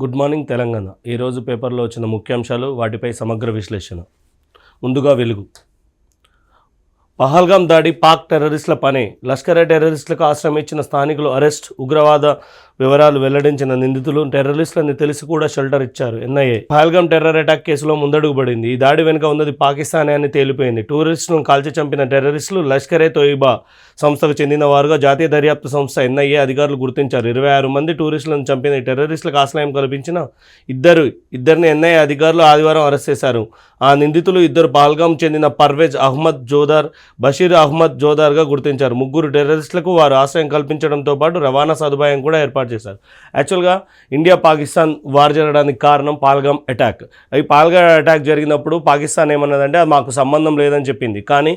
Good morning Telangana. ఈరోజు పేపర్లో వచ్చిన ముఖ్యాంశాలు, వాటిపై సమగ్ర విశ్లేషణ. ముందుగా వెలుగు. పహల్గాం దాడి పాక్ టెర్రరిస్టుల పనే. లష్కరే టెర్రరిస్టులకు ఆశ్రయం ఇచ్చిన స్థానికులు అరెస్ట్. ఉగ్రవాద వివరాలు వెల్లడించిన నిందితులు టెర్రరిస్టులని తెలిసి కూడా షెల్టర్ ఇచ్చారు. ఎన్ఐఏ పహల్గాం టెర్రర్ అటాక్ కేసులో ముందడుగు పడింది. ఈ దాడి వెనుక ఉన్నది పాకిస్తానే అని తేలిపోయింది. టూరిస్టులను కాల్చి చంపిన టెర్రరిస్టులు లష్కరే తోయిబా సంస్థకు చెందిన వారుగా జాతీయ దర్యాప్తు సంస్థ ఎన్ఐఏ అధికారులు గుర్తించారు. 26 మంది టూరిస్టులను చంపిన ఈ టెర్రరిస్టులకు ఆశ్రయం కల్పించిన ఇద్దరిని ఎన్ఐఏ అధికారులు ఆదివారం అరెస్ట్ చేశారు. ఆ నిందితులు ఇద్దరు పహల్గాం చెందిన పర్వేజ్ అహ్మద్ జోదార్, బషీర్ అహ్మద్ జోదార్గా గుర్తించారు. ముగ్గురు టెర్రరిస్టులకు వారు ఆశ్రయం కల్పించడంతో పాటు రవాణా సదుపాయం కూడా ఏర్పాటు చేశారు. యాక్చువల్గా ఇండియా పాకిస్తాన్ వార్ జరగడానికి కారణం పహల్గాం అటాక్. ఈ పహల్గాం అటాక్ జరిగినప్పుడు పాకిస్తాన్ ఏమన్నదంటే అది మాకు సంబంధం లేదని చెప్పింది. కానీ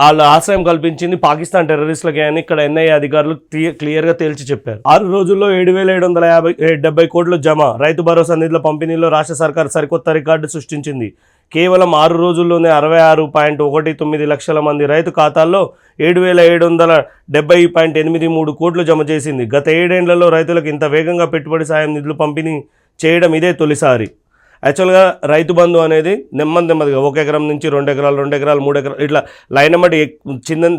వాళ్ళు ఆశ్రయం కల్పించింది పాకిస్తాన్ టెర్రరిస్టులకే అని ఇక్కడ ఎన్ఐఏ అధికారులు క్లియర్గా తేల్చి చెప్పారు. 6 రోజుల్లో 7,770 కోట్లు జమ. రైతు భరోసా నిధుల పంపిణీలో రాష్ట్ర సర్కార్ సరికొత్త రికార్డు సృష్టించింది. కేవలం 6 రోజుల్లోనే 66.19 లక్షల మంది రైతు ఖాతాల్లో 7,770.83 కోట్లు జమ చేసింది. గత 7 ఏళ్లలో రైతులకు ఇంత వేగంగా పెట్టుబడి సాయం నిధులు పంపిణీ చేయడం ఇదే తొలిసారి. యాక్చువల్గా రైతు బంధు అనేది నెమ్మదిగా 1 ఎకరం నుంచి 2 ఎకరాలు, 2 ఎకరాలు, 3 ఎకరాలు ఇట్లా లైన్ బట్టి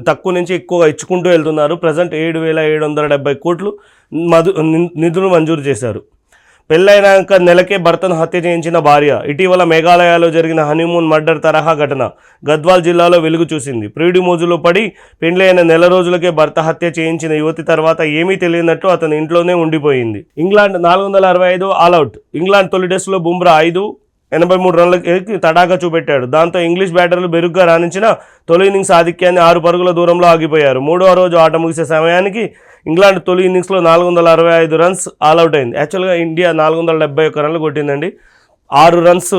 తక్కువ నుంచి ఎక్కువగా ఇచ్చుకుంటూ వెళ్తున్నారు. ప్రజెంట్ 7,770 కోట్లు నిధులు మంజూరు చేశారు. పెళ్ళైనాక నెలకే భర్తను హత్య చేయించిన భార్య. ఇటీవల మేఘాలయలో జరిగిన హనీమూన్ మర్డర్ తరహా ఘటన గద్వాల్ జిల్లాలో వెలుగు చూసింది. ప్రియుడి మోజులో పడి పెండ్లైన నెల రోజులకే భర్త హత్య చేయించిన యువతి తర్వాత ఏమీ తెలియనట్టు అతని ఇంట్లోనే ఉండిపోయింది. England 465 all out. ఇంగ్లాండ్ తొలి టెస్టులో బుమ్రా 83 రన్లకి తడాగా చూపెట్టాడు. దాంతో ఇంగ్లీష్ బ్యాటర్లు బెరుగ్గా రాణించిన తొలి ఇన్నింగ్స్ ఆధిక్యాన్ని 6 పరుగుల దూరంలో ఆగిపోయారు. 3వ రోజు ఆట ముగిసే సమయానికి ఇంగ్లాండ్ తొలి ఇన్నింగ్స్లో 465 రన్స్ ఆల్అవుట్ అయింది. యాక్చువల్గా ఇండియా 471 రన్లు కొట్టిందండి. 6 రన్స్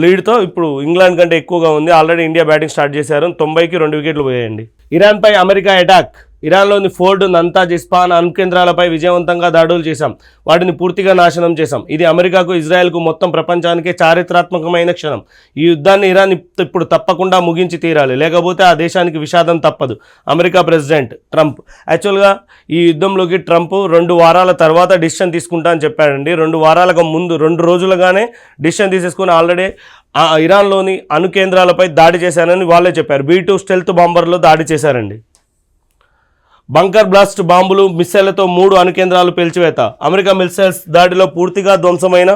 లీడ్తో ఇప్పుడు ఇంగ్లాండ్ కంటే ఎక్కువగా ఉంది. ఆల్రెడీ ఇండియా బ్యాటింగ్ స్టార్ట్ చేశారు. 90కి 2 వికెట్లు పోయాయండి. ఇరాన్పై అమెరికా అటాక్. ఇరాన్లోని ఫోర్డ్, నంతాజ్, ఇస్ఫాన్ అణు కేంద్రాలపై విజయవంతంగా దాడులు చేశాం. వాటిని పూర్తిగా నాశనం చేశాం. ఇది అమెరికాకు, ఇజ్రాయెల్కు, మొత్తం ప్రపంచానికే చారిత్రాత్మకమైన క్షణం. ఈ యుద్ధాన్ని ఇరాన్ ఇప్పుడు తప్పకుండా ముగించి తీరాలి, లేకపోతే ఆ దేశానికి విషాదం తప్పదు. America president Trump. యాక్చువల్గా ఈ యుద్ధంలోకి ట్రంప్ 2 వారాల తర్వాత డిసిషన్ తీసుకుంటా అని చెప్పాడండి. 2 వారాలకు ముందు 2 రోజులుగానే డిసిషన్ తీసేసుకుని ఆల్రెడీ ఇరాన్లోని అణు కేంద్రాలపై దాడి చేశారని వాళ్ళే చెప్పారు. B-2 స్టెల్త్ బాంబర్లో దాడి చేశారండి. బంకర్ బ్లాస్ట్ బాంబులు, మిస్సైళ్లతో 3 అణు కేంద్రాలు పేల్చివేత. అమెరికా మిస్సైల్స్ దాడిలో పూర్తిగా ధ్వంసమైన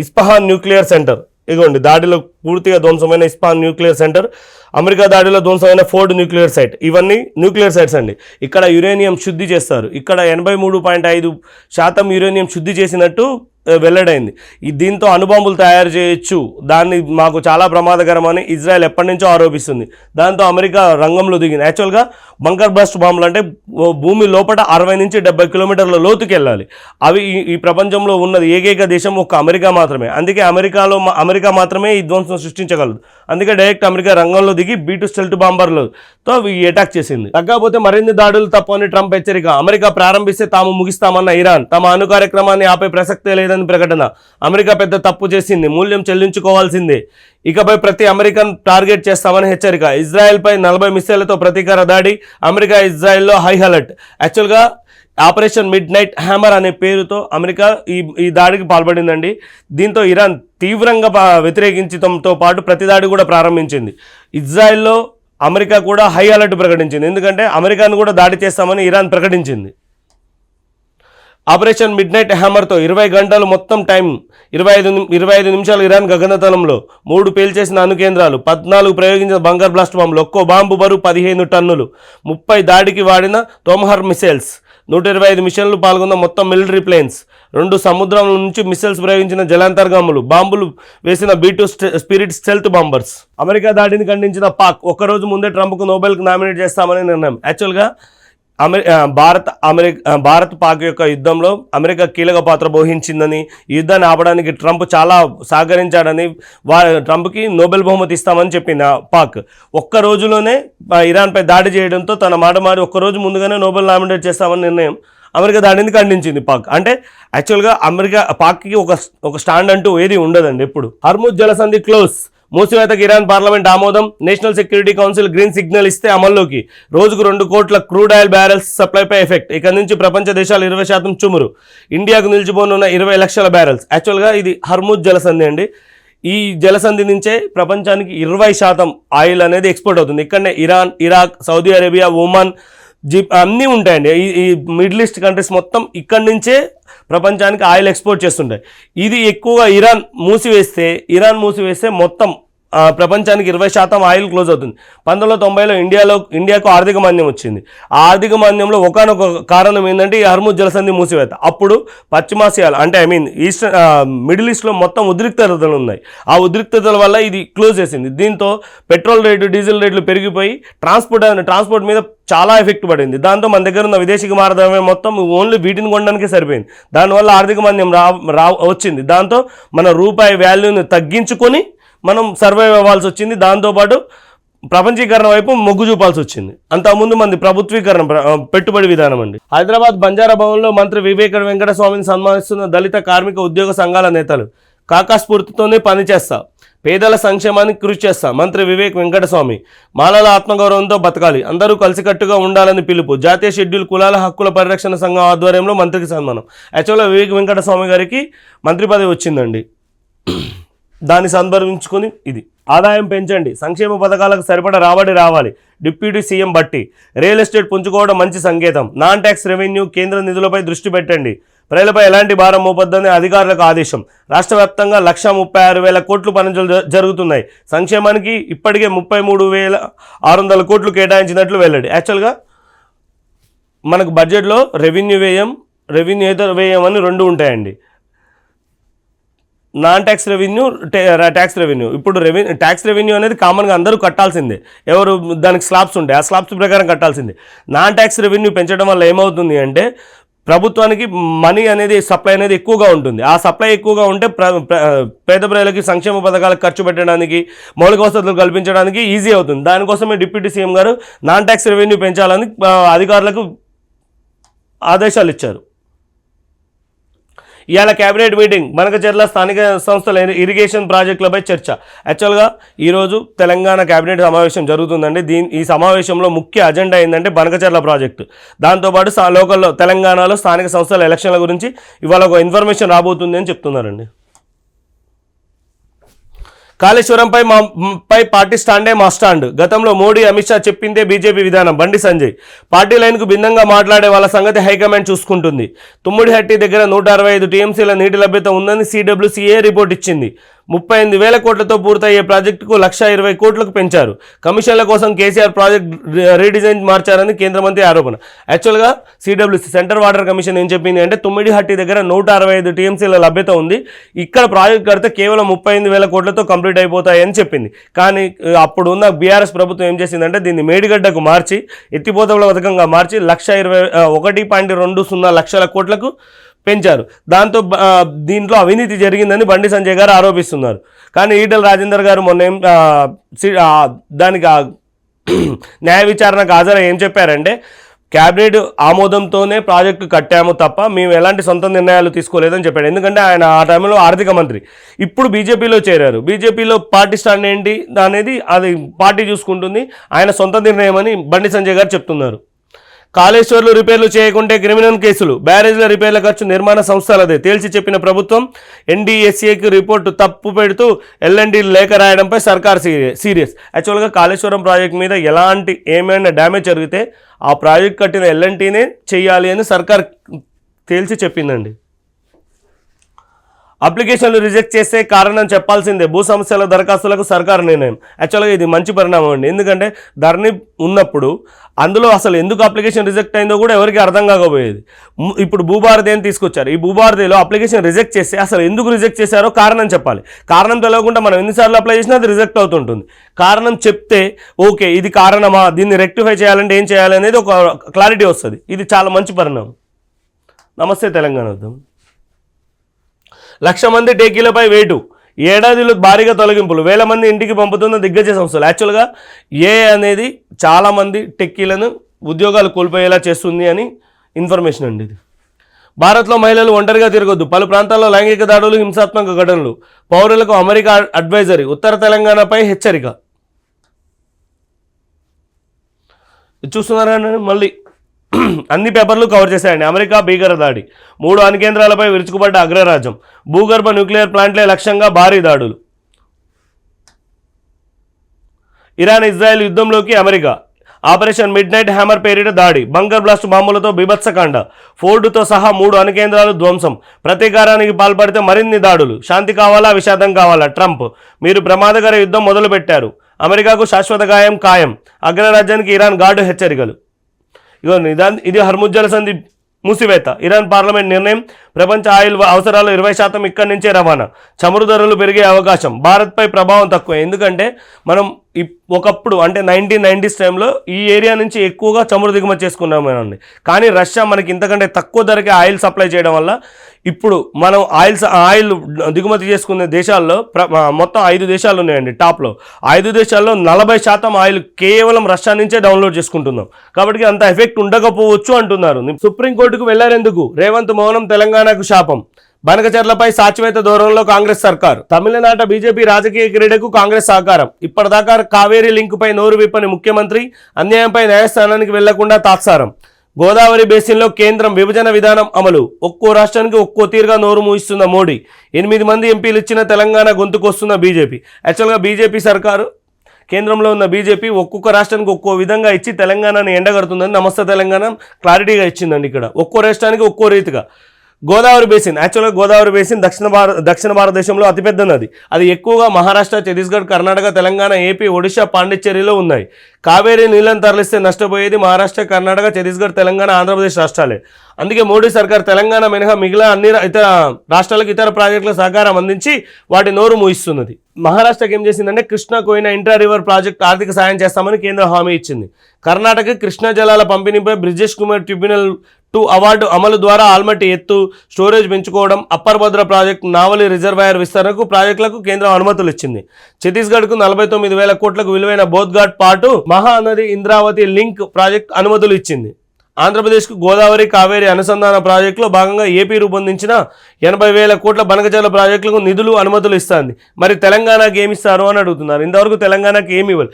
ఇస్ఫహాన్ న్యూక్లియర్ సెంటర్. ఇదిగోండి, దాడిలో పూర్తిగా ధ్వంసమైన ఇస్ఫహాన్ న్యూక్లియర్ సెంటర్. అమెరికా దాడిలో ధ్వంసమైన ఫోర్డ్ న్యూక్లియర్ సైట్. ఇవన్నీ న్యూక్లియర్ సైట్స్ అండి. ఇక్కడ యురేనియం శుద్ధి చేస్తారు. ఇక్కడ 83.5% యురేనియం శుద్ధి చేసినట్టు వెల్లడైంది. దీంతో అణుబాంబులు తయారు చేయొచ్చు, దాన్ని మాకు చాలా ప్రమాదకరమని ఇజ్రాయెల్ ఎప్పటి నుంచో ఆరోపిస్తుంది. దాంతో అమెరికా రంగంలో దిగింది. యాక్చువల్గా బంకర్ బ్లాస్ట్ బాంబులు అంటే భూమి లోపల 60 నుంచి 70 కిలోమీటర్ల లోతుకి వెళ్ళాలి. అవి ఈ ప్రపంచంలో ఉన్నది ఏకైక దేశం ఒక్క అమెరికా మాత్రమే. అందుకే అమెరికా మాత్రమే ఈ ధ్వంసం సృష్టించగలదు. అందుకే డైరెక్ట్ అమెరికా రంగంలో దిగి B-2 స్టెల్త్ బాంబర్లతో ఈ అటాక్ చేసింది. తగ్గకపోతే మరిన్ని దాడులు తప్పని ట్రంప్ హెచ్చరిక. అమెరికా ప్రారంభిస్తే తాము ముగిస్తామన్న ఇరాన్. తమ అణు కార్యక్రమాన్ని ఆపే ప్రసక్తే లేదని ప్రకటన. అమెరికా పెద్ద తప్పు చేసింది, మూల్యం చెల్లించుకోవాల్సిందే. ఇకపై ప్రతి అమెరికన్ టార్గెట్ చేస్తామని హెచ్చరిక. ఇజ్రాయెల్పై 40 మిస్సైళ్లతో ప్రతీకార దాడి. అమెరికా ఇజ్రాయెల్లో హై అలర్ట్. యాక్చువల్గా ఆపరేషన్ మిడ్ నైట్ హ్యామర్ అనే పేరుతో అమెరికా ఈ దాడికి పాల్పడిందండి. దీంతో ఇరాన్ తీవ్రంగా వ్యతిరేకించడంతో పాటు ప్రతి దాడి కూడా ప్రారంభించింది. ఇజ్రాయెల్లో అమెరికా కూడా హై అలర్ట్ ప్రకటించింది. ఎందుకంటే అమెరికాను కూడా దాడి చేస్తామని ఇరాన్ ప్రకటించింది. ఆపరేషన్ మిడ్ నైట్ హ్యామర్తో 20 గంటలు మొత్తం టైం, 25 నిమిషాలు ఇరాన్ గగనతలంలో 3 పేల్చేసిన అణు కేంద్రాలు, 14 ప్రయోగించిన బంకర్ బ్లాస్ట్ బాంబులు, ఒక్కో బాంబు బరువు 15 టన్నులు, 30 దాడికి వాడిన తోమహర్ మిసైల్స్, 125 మిషన్లు పాల్గొన్న మొత్తం మిలిటరీ ప్లేన్స్, 2 సముద్రం నుంచి మిసైల్స్ ప్రయోగించిన జలాంతర్గాములు, బాంబులు వేసిన B-2 spirit stealth bombers. America దాడిని ఖండించిన పాక్. ఒక్కరోజు ముందే ట్రంప్కు నోబెల్కి నామినేట్ చేస్తామని నిర్ణయం. యాక్చువల్గా భారత్ పాక్ యొక్క యుద్ధంలో అమెరికా కీలక పాత్ర వహించిందని, ఈ యుద్ధాన్ని ఆపడానికి ట్రంప్ చాలా సహకరించాడని ట్రంప్కి నోబెల్ బహుమతి ఇస్తామని చెప్పింది పాక్. ఒక్క రోజులోనే ఇరాన్పై దాడి చేయడంతో తన మాట మారి ఒక్కరోజు ముందుగానే నోబెల్ నామినేట్ చేస్తామని నిర్ణయం. అమెరికా దాడిని ఖండించింది పాక్. అంటే యాక్చువల్గా పాక్కి ఒక స్టాండ్ అంటూ ఏది ఉండదండి ఎప్పుడు. హర్ముజ్ జలసంధి క్లోజ్. మూసివేతకు ఇరాన్ పార్లమెంట్ ఆమోదం. National security council green signal ఇస్తే అమల్లోకి. రోజుకు 2 కోట్ల క్రూడ్ ఆయిల్ బ్యారెల్స్ సప్లైపై ఎఫెక్ట్. ఇక నుంచి ప్రపంచ దేశాలు 20% చుమురు. ఇండియాకు నిలిచిపోనున్న 20 లక్షల బ్యారెల్స్. యాక్చువల్గా ఇది హర్ముజ్ జలసంధి అండి. ఈ జలసంధి నుంచే ప్రపంచానికి 20% ఆయిల్ అనేది ఎక్స్పోర్ట్ అవుతుంది. ఇక్కడనే Iran, Iraq, Saudi Arabia, Oman, అన్నీ ఉంటాయండి. ఈ మిడిల్ ఈస్ట్ కంట్రీస్ మొత్తం ఇక్కడి నుంచే ప్రపంచానికి ఆయిల్ ఎక్స్పోర్ట్ చేస్తుంటాయి. ఇది ఎక్కువగా ఇరాన్ మూసివేస్తే మొత్తం ప్రపంచానికి 20% ఆయిల్ క్లోజ్ అవుతుంది. 1990లో ఇండియాకు ఆర్థిక మాంద్యం వచ్చింది. ఆ ఆర్థిక మాంద్యంలో ఒకనొక కారణం ఏంటంటే ఈ హర్ముజ్ జలసంధి మూసివేత. అప్పుడు పశ్చిమాసియాలు అంటే మిడిల్ ఈస్ట్లో మొత్తం ఉద్రిక్తతలు ఉన్నాయి. ఆ ఉద్రిక్తతల వల్ల ఇది క్లోజ్ చేసింది. దీంతో పెట్రోల్ రేటు, డీజిల్ రేట్లు పెరిగిపోయి ట్రాన్స్పోర్ట్ మీద చాలా ఎఫెక్ట్ పడింది. దాంతో మన దగ్గర ఉన్న విదేశీ మారదమే మొత్తం ఓన్లీ వీటిని కొనడానికే సరిపోయింది. దానివల్ల ఆర్థిక మాంద్యం వచ్చింది. దాంతో మన రూపాయి వాల్యూని తగ్గించుకొని మనం సర్వైవ్ అవ్వాల్సి వచ్చింది. దాంతోపాటు ప్రపంచీకరణ వైపు మొగ్గు చూపాల్సి వచ్చింది. అంతకుముందు మంది ప్రభుత్వీకరణ పెట్టుబడి విధానం అండి. హైదరాబాద్ బంజారా భవన్లో మంత్రి వివేక వెంకటస్వామిని సన్మానిస్తున్న దళిత కార్మిక ఉద్యోగ సంఘాల నేతలు. కాకా స్ఫూర్తితోనే పనిచేస్తా, పేదల సంక్షేమానికి కృషి చేస్తా. మంత్రి వివేక్ వెంకటస్వామి. మాలల ఆత్మగౌరవంతో బతకాలి, అందరూ కలిసికట్టుగా ఉండాలని పిలుపు. జాతీయ షెడ్యూల్ కులాల హక్కుల పరిరక్షణ సంఘం ఆధ్వర్యంలో మంత్రికి సన్మానం. యాక్చువల్గా వివేక్ వెంకటస్వామి గారికి మంత్రి పదవి వచ్చిందండి. దాన్ని సందర్భించుకొని ఇది ఆదాయం పెంచండి, సంక్షేమ పథకాలకు సరిపడా రాబడి రావాలి. డిప్యూటీ సీఎం బట్టి. రియల్ ఎస్టేట్ పుంజుకోవడం మంచి సంకేతం. నాన్ ట్యాక్స్ రెవెన్యూ కేంద్ర నిధులపై దృష్టి పెట్టండి, ప్రజలపై ఎలాంటి భారం మోపొద్దని అధికారులకు ఆదేశం. రాష్ట్ర వ్యాప్తంగా 136,000 కోట్లు పనులు జరుగుతున్నాయి. సంక్షేమానికి ఇప్పటికే 33,600 కోట్లు కేటాయించినట్లు వెల్లడి. యాక్చువల్గా మనకు బడ్జెట్లో రెవెన్యూయేతర వ్యయం అని 2 ఉంటాయండి. Non tax revenue, tax revenue. ఇప్పుడు ట్యాక్స్ రెవెన్యూ అనేది కామన్గా అందరూ కట్టాల్సిందే. ఎవరు దానికి స్లాబ్స్ ఉంటాయి, ఆ స్లాబ్స్ ప్రకారం కట్టాల్సిందే. నాన్ ట్యాక్స్ రెవెన్యూ పెంచడం వల్ల ఏమవుతుంది అంటే ప్రభుత్వానికి మనీ అనేది సప్లై అనేది ఎక్కువగా ఉంటుంది. ఆ సప్లై ఎక్కువగా ఉంటే పేద ప్రజలకి సంక్షేమ పథకాలకు ఖర్చు పెట్టడానికి, మౌలిక వసతులు కల్పించడానికి ఈజీ అవుతుంది. దానికోసమే డిప్యూటీ సీఎం గారు నాన్ ట్యాక్స్ రెవెన్యూ పెంచాలని అధికారులకు ఆదేశాలు ఇచ్చారు. ఇవాళ కేబినెట్ మీటింగ్. బనకచెర్ల స్థానిక సంస్థల ఇరిగేషన్ ప్రాజెక్టులపై చర్చ. యాక్చువల్గా ఈరోజు తెలంగాణ కేబినెట్ సమావేశం జరుగుతుందండి. ఈ సమావేశంలో ముఖ్య అజెండా ఏంటంటే బనకచెర్ల ప్రాజెక్టు. దాంతోపాటు లోకల్లో తెలంగాణలో స్థానిక సంస్థల ఎలక్షన్ల గురించి ఇవాళ ఒక ఇన్ఫర్మేషన్ రాబోతుంది అని చెప్తున్నారండి. కాళేశ్వరంపై పార్టీ స్టాండే మా స్టాండ్. గతంలో మోడీ, అమిత్ షా చెప్పిందే బీజేపీ విధానం. బండి సంజయ్. పార్టీ లైన్కు భిన్నంగా మాట్లాడే వాళ్ళ సంగతి హైకమాండ్ చూసుకుంటుంది. తుమ్మిడిహట్టి దగ్గర 165 టీఎంసీల నీటి లభ్యత ఉందని CWCA రిపోర్ట్ ఇచ్చింది. 38,000 కోట్లతో పూర్తయ్యే ప్రాజెక్టుకు 120 కోట్లకు పెంచారు. కమిషన్ల కోసం కేసీఆర్ ప్రాజెక్ట్ రీడిజైన్ మార్చారని కేంద్ర మంత్రి ఆరోపణ. యాక్చువల్గా CWC సెంట్రల్ వాటర్ కమిషన్ ఏం చెప్పింది అంటే తుమ్మిడిహట్టి దగ్గర 165 టీఎంసీల లభ్యత ఉంది, ఇక్కడ ప్రాజెక్ట్ కడితే కేవలం 38,000 కోట్లతో కంప్లీట్ అయిపోతాయని చెప్పింది. కానీ అప్పుడు ఉన్న బీఆర్ఎస్ ప్రభుత్వం ఏం చేసిందంటే దీన్ని మేడిగడ్డకు మార్చి, ఎత్తిపోతల పథకంగా మార్చి 120 లక్షల కోట్లకు పెంచారు. దాంతో దీంట్లో అవినీతి జరిగిందని బండి సంజయ్ గారు ఆరోపిస్తున్నారు. కానీ ఈటెల రాజేందర్ గారు మొన్న దానికి న్యాయ విచారణకు హాజరై ఏం చెప్పారంటే క్యాబినెట్ ఆమోదంతోనే ప్రాజెక్టు కట్టాము తప్ప మేము ఎలాంటి సొంత నిర్ణయాలు తీసుకోలేదని చెప్పాడు. ఎందుకంటే ఆయన ఆ టైంలో ఆర్థిక మంత్రి. ఇప్పుడు బీజేపీలో చేరారు. బీజేపీలో పార్టీ స్టాండ్ ఏంటి అనేది అది పార్టీ చూసుకుంటుంది, ఆయన సొంత నిర్ణయం అని బండి సంజయ్ గారు చెప్తున్నారు. కాళేశ్వర్లు రిపేర్లు చేయకుంటే క్రిమినల్ కేసులు. బ్యారేజ్ల రిపేర్ల ఖర్చు నిర్మాణ సంస్థలదే తేల్చి చెప్పిన ప్రభుత్వం. NDSAకి రిపోర్టు తప్పు పెడుతూ L&T లేఖ రాయడంపై సర్కార్ సీరియస్. యాక్చువల్గా కాళేశ్వరం ప్రాజెక్ట్ మీద ఏమైనా డ్యామేజ్ జరిగితే ఆ ప్రాజెక్ట్ కట్టిన L&Tనే చేయాలి అని సర్కార్ తేల్చి చెప్పిందండి. అప్లికేషన్లు రిజెక్ట్ చేస్తే కారణం చెప్పాల్సిందే. భూ సమస్యల దరఖాస్తులకు సర్కారు నిర్ణయం. యాక్చువల్గా ఇది మంచి పరిణామం అండి. ఎందుకంటే ధరణి ఉన్నప్పుడు అందులో అసలు ఎందుకు అప్లికేషన్ రిజెక్ట్ అయిందో కూడా ఎవరికి అర్థం కాకపోయేది. ఇప్పుడు భూభారతి అని తీసుకొచ్చారు. ఈ భూభారతిలో అప్లికేషన్ రిజెక్ట్ చేస్తే అసలు ఎందుకు రిజెక్ట్ చేశారో కారణం చెప్పాలి. కారణం తెలియకుండా మనం ఎన్నిసార్లు అప్లై చేసినా అది రిజెక్ట్ అవుతుంటుంది. కారణం చెప్తే ఓకే ఇది కారణమా, దీన్ని రెక్టిఫై చేయాలంటే ఏం చేయాలి అనేది ఒక క్లారిటీ వస్తుంది. ఇది చాలా మంచి పరిణామం. నమస్తే తెలంగాణ. 1,00,000 మంది టేకీలపై వేటు. ఏడాదిలో భారీగా తొలగింపులు. 1,000 మంది ఇంటికి పంపుతున్న దిగ్గజ సంస్థలు. యాక్చువల్గా అనేది చాలామంది టెక్కీలను ఉద్యోగాలు కోల్పోయేలా చేస్తుంది అని ఇన్ఫర్మేషన్ అండి. ఇది భారత్లో మహిళలు ఒంటరిగా తిరగొద్దు, పలు ప్రాంతాల్లో లైంగిక దాడులు, హింసాత్మక ఘటనలు, పౌరులకు అమెరికా అడ్వైజరీ, ఉత్తర తెలంగాణపై హెచ్చరిక. చూస్తున్నారా మళ్ళీ అన్ని పేపర్లు కవర్ చేశాయండి. అమెరికా భీకర దాడి, 3 అణుకేంద్రాలపై విరుచుకుపడ్డ అగ్రరాజ్యం, భూగర్భ న్యూక్లియర్ ప్లాంట్లే లక్ష్యంగా భారీ దాడులు, ఇరాన్ ఇజ్రాయెల్ యుద్ధంలోకి America, operation midnight hammer పేరిట దాడి, బంకర్ బ్లాస్ట్ బాంబులతో బీభత్సకాండ, ఫోర్డుతో సహా 3 అణుకేంద్రాలు ధ్వంసం, ప్రతీకారానికి పాల్పడితే మరిన్ని దాడులు, శాంతి కావాలా విషాదం కావాలా, ట్రంప్, మీరు ప్రమాదకర యుద్ధం మొదలుపెట్టారు, అమెరికాకు శాశ్వత గాయం ఖాయం, అగ్రరాజ్యానికి ఇరాన్ ఘాటు హెచ్చరికలు. ఇది హర్ముజ్జల సంధి మూసివేత, ఇరాన్ పార్లమెంట్ నిర్ణయం, ప్రపంచ ఆయిల్ అవసరాలు 20% ఇక్కడి నుంచే రవాణా, చమురు ధరలు పెరిగే అవకాశం, భారత్పై ప్రభావం తక్కువ. ఎందుకంటే మనం ఒకప్పుడు అంటే 1990s టైంలో ఈ ఏరియా నుంచి ఎక్కువగా చమురు దిగుమతి చేసుకున్నామేనండి. కానీ రష్యా మనకి ఇంతకంటే తక్కువ ధరకే ఆయిల్ సప్లై చేయడం వల్ల ఇప్పుడు మనం ఆయిల్ దిగుమతి చేసుకునే దేశాల్లో మొత్తం 5 దేశాలు ఉన్నాయండి టాప్లో. 5 దేశాల్లో 40% ఆయిల్ కేవలం రష్యా నుంచే డౌన్లోడ్ చేసుకుంటున్నాం. కాబట్టి అంత ఎఫెక్ట్ ఉండకపోవచ్చు అంటున్నారు. సుప్రీంకోర్టుకు వెళ్లారెందుకు, రేవంత్ మౌనం తెలంగాణకు శాపం, బనకచర్లపై సాచివేత ధోరణిలో కాంగ్రెస్ సర్కార్, తమిళనాట బీజేపీ రాజకీయ క్రీడకు కాంగ్రెస్ సహకారం, ఇప్పటిదాకా కావేరీ లింకుపై నోరు విప్పని ముఖ్యమంత్రి, అన్యాయంపై న్యాయస్థానానికి వెళ్లకుండా తాత్సారం, గోదావరి బేసిన్లో కేంద్రం విభజన విధానం అమలు, ఒక్కో రాష్ట్రానికి ఒక్కో తీరుగా నోరు మూయిస్తున్న మోడీ, 8 మంది ఎంపీలు ఇచ్చిన తెలంగాణ గొంతుకొస్తున్న బీజేపీ. యాక్చువల్గా బీజేపీ సర్కారు, కేంద్రంలో ఉన్న బీజేపీ ఒక్కొక్క రాష్ట్రానికి ఒక్కో విధంగా ఇచ్చి తెలంగాణని ఎండగడుతుందని నమస్తే తెలంగాణ క్లారిటీగా ఇచ్చిందండి. ఇక్కడ ఒక్కో రాష్ట్రానికి ఒక్కో రీతిగా. గోదావరి బేసిన్, యాక్చువల్గా గోదావరి బేసిన్ దక్షిణ భారతదేశంలో అతిపెద్ద నది. అది ఎక్కువగా మహారాష్ట్ర, ఛత్తీస్గఢ్, కర్ణాటక, తెలంగాణ, ఏపీ, ఒడిశా, పాండిచ్చేరిలో ఉన్నాయి. కావేరీ నీళ్ళని తరలిస్తే నష్టపోయేది మహారాష్ట్ర, కర్ణాటక, ఛత్తీస్గఢ్, తెలంగాణ, ఆంధ్రప్రదేశ్ రాష్ట్రాలే. అందుకే మోడీ సర్కార్ తెలంగాణ మినహా మిగిలిన అన్ని ఇతర రాష్ట్రాలకు ఇతర ప్రాజెక్టుల సహకారం అందించి వాటి నోరు మూయిస్తున్నది. మహారాష్ట్రకి ఏం చేసిందంటే Krishna Koyna intra river project ఆర్థిక సాయం చేస్తామని కేంద్రం హామీ ఇచ్చింది. కర్ణాటక కృష్ణా జలాల పంపిణీపై బ్రిజేష్ కుమార్ ట్రిబ్యునల్ 2 అవార్డు అమలు ద్వారా ఆల్మట్టి ఎత్తు, స్టోరేజ్ పెంచుకోవడం, అప్పర్ భద్ర ప్రాజెక్టు, నావలి రిజర్వాయర్ విస్తరణకు ప్రాజెక్టులకు కేంద్రం అనుమతులు ఇచ్చింది. ఛత్తీస్గఢ్కు 49,000 కోట్లకు విలువైన బోధ్ఘాట్ పాటు మహానది ఇంద్రావతి లింక్ ప్రాజెక్టు అనుమతులు ఇచ్చింది. ఆంధ్రప్రదేశ్కు గోదావరి, కావేరీ అనుసంధాన ప్రాజెక్టులో భాగంగా ఏపీ రూపొందించిన 80,000 కోట్ల బనకచర్ల ప్రాజెక్టులకు నిధులు, అనుమతులు ఇస్తుంది. మరి తెలంగాణకి ఏమి ఇస్తారు అని అడుగుతున్నారు. ఇంతవరకు తెలంగాణకి ఏమి ఇవ్వాలి.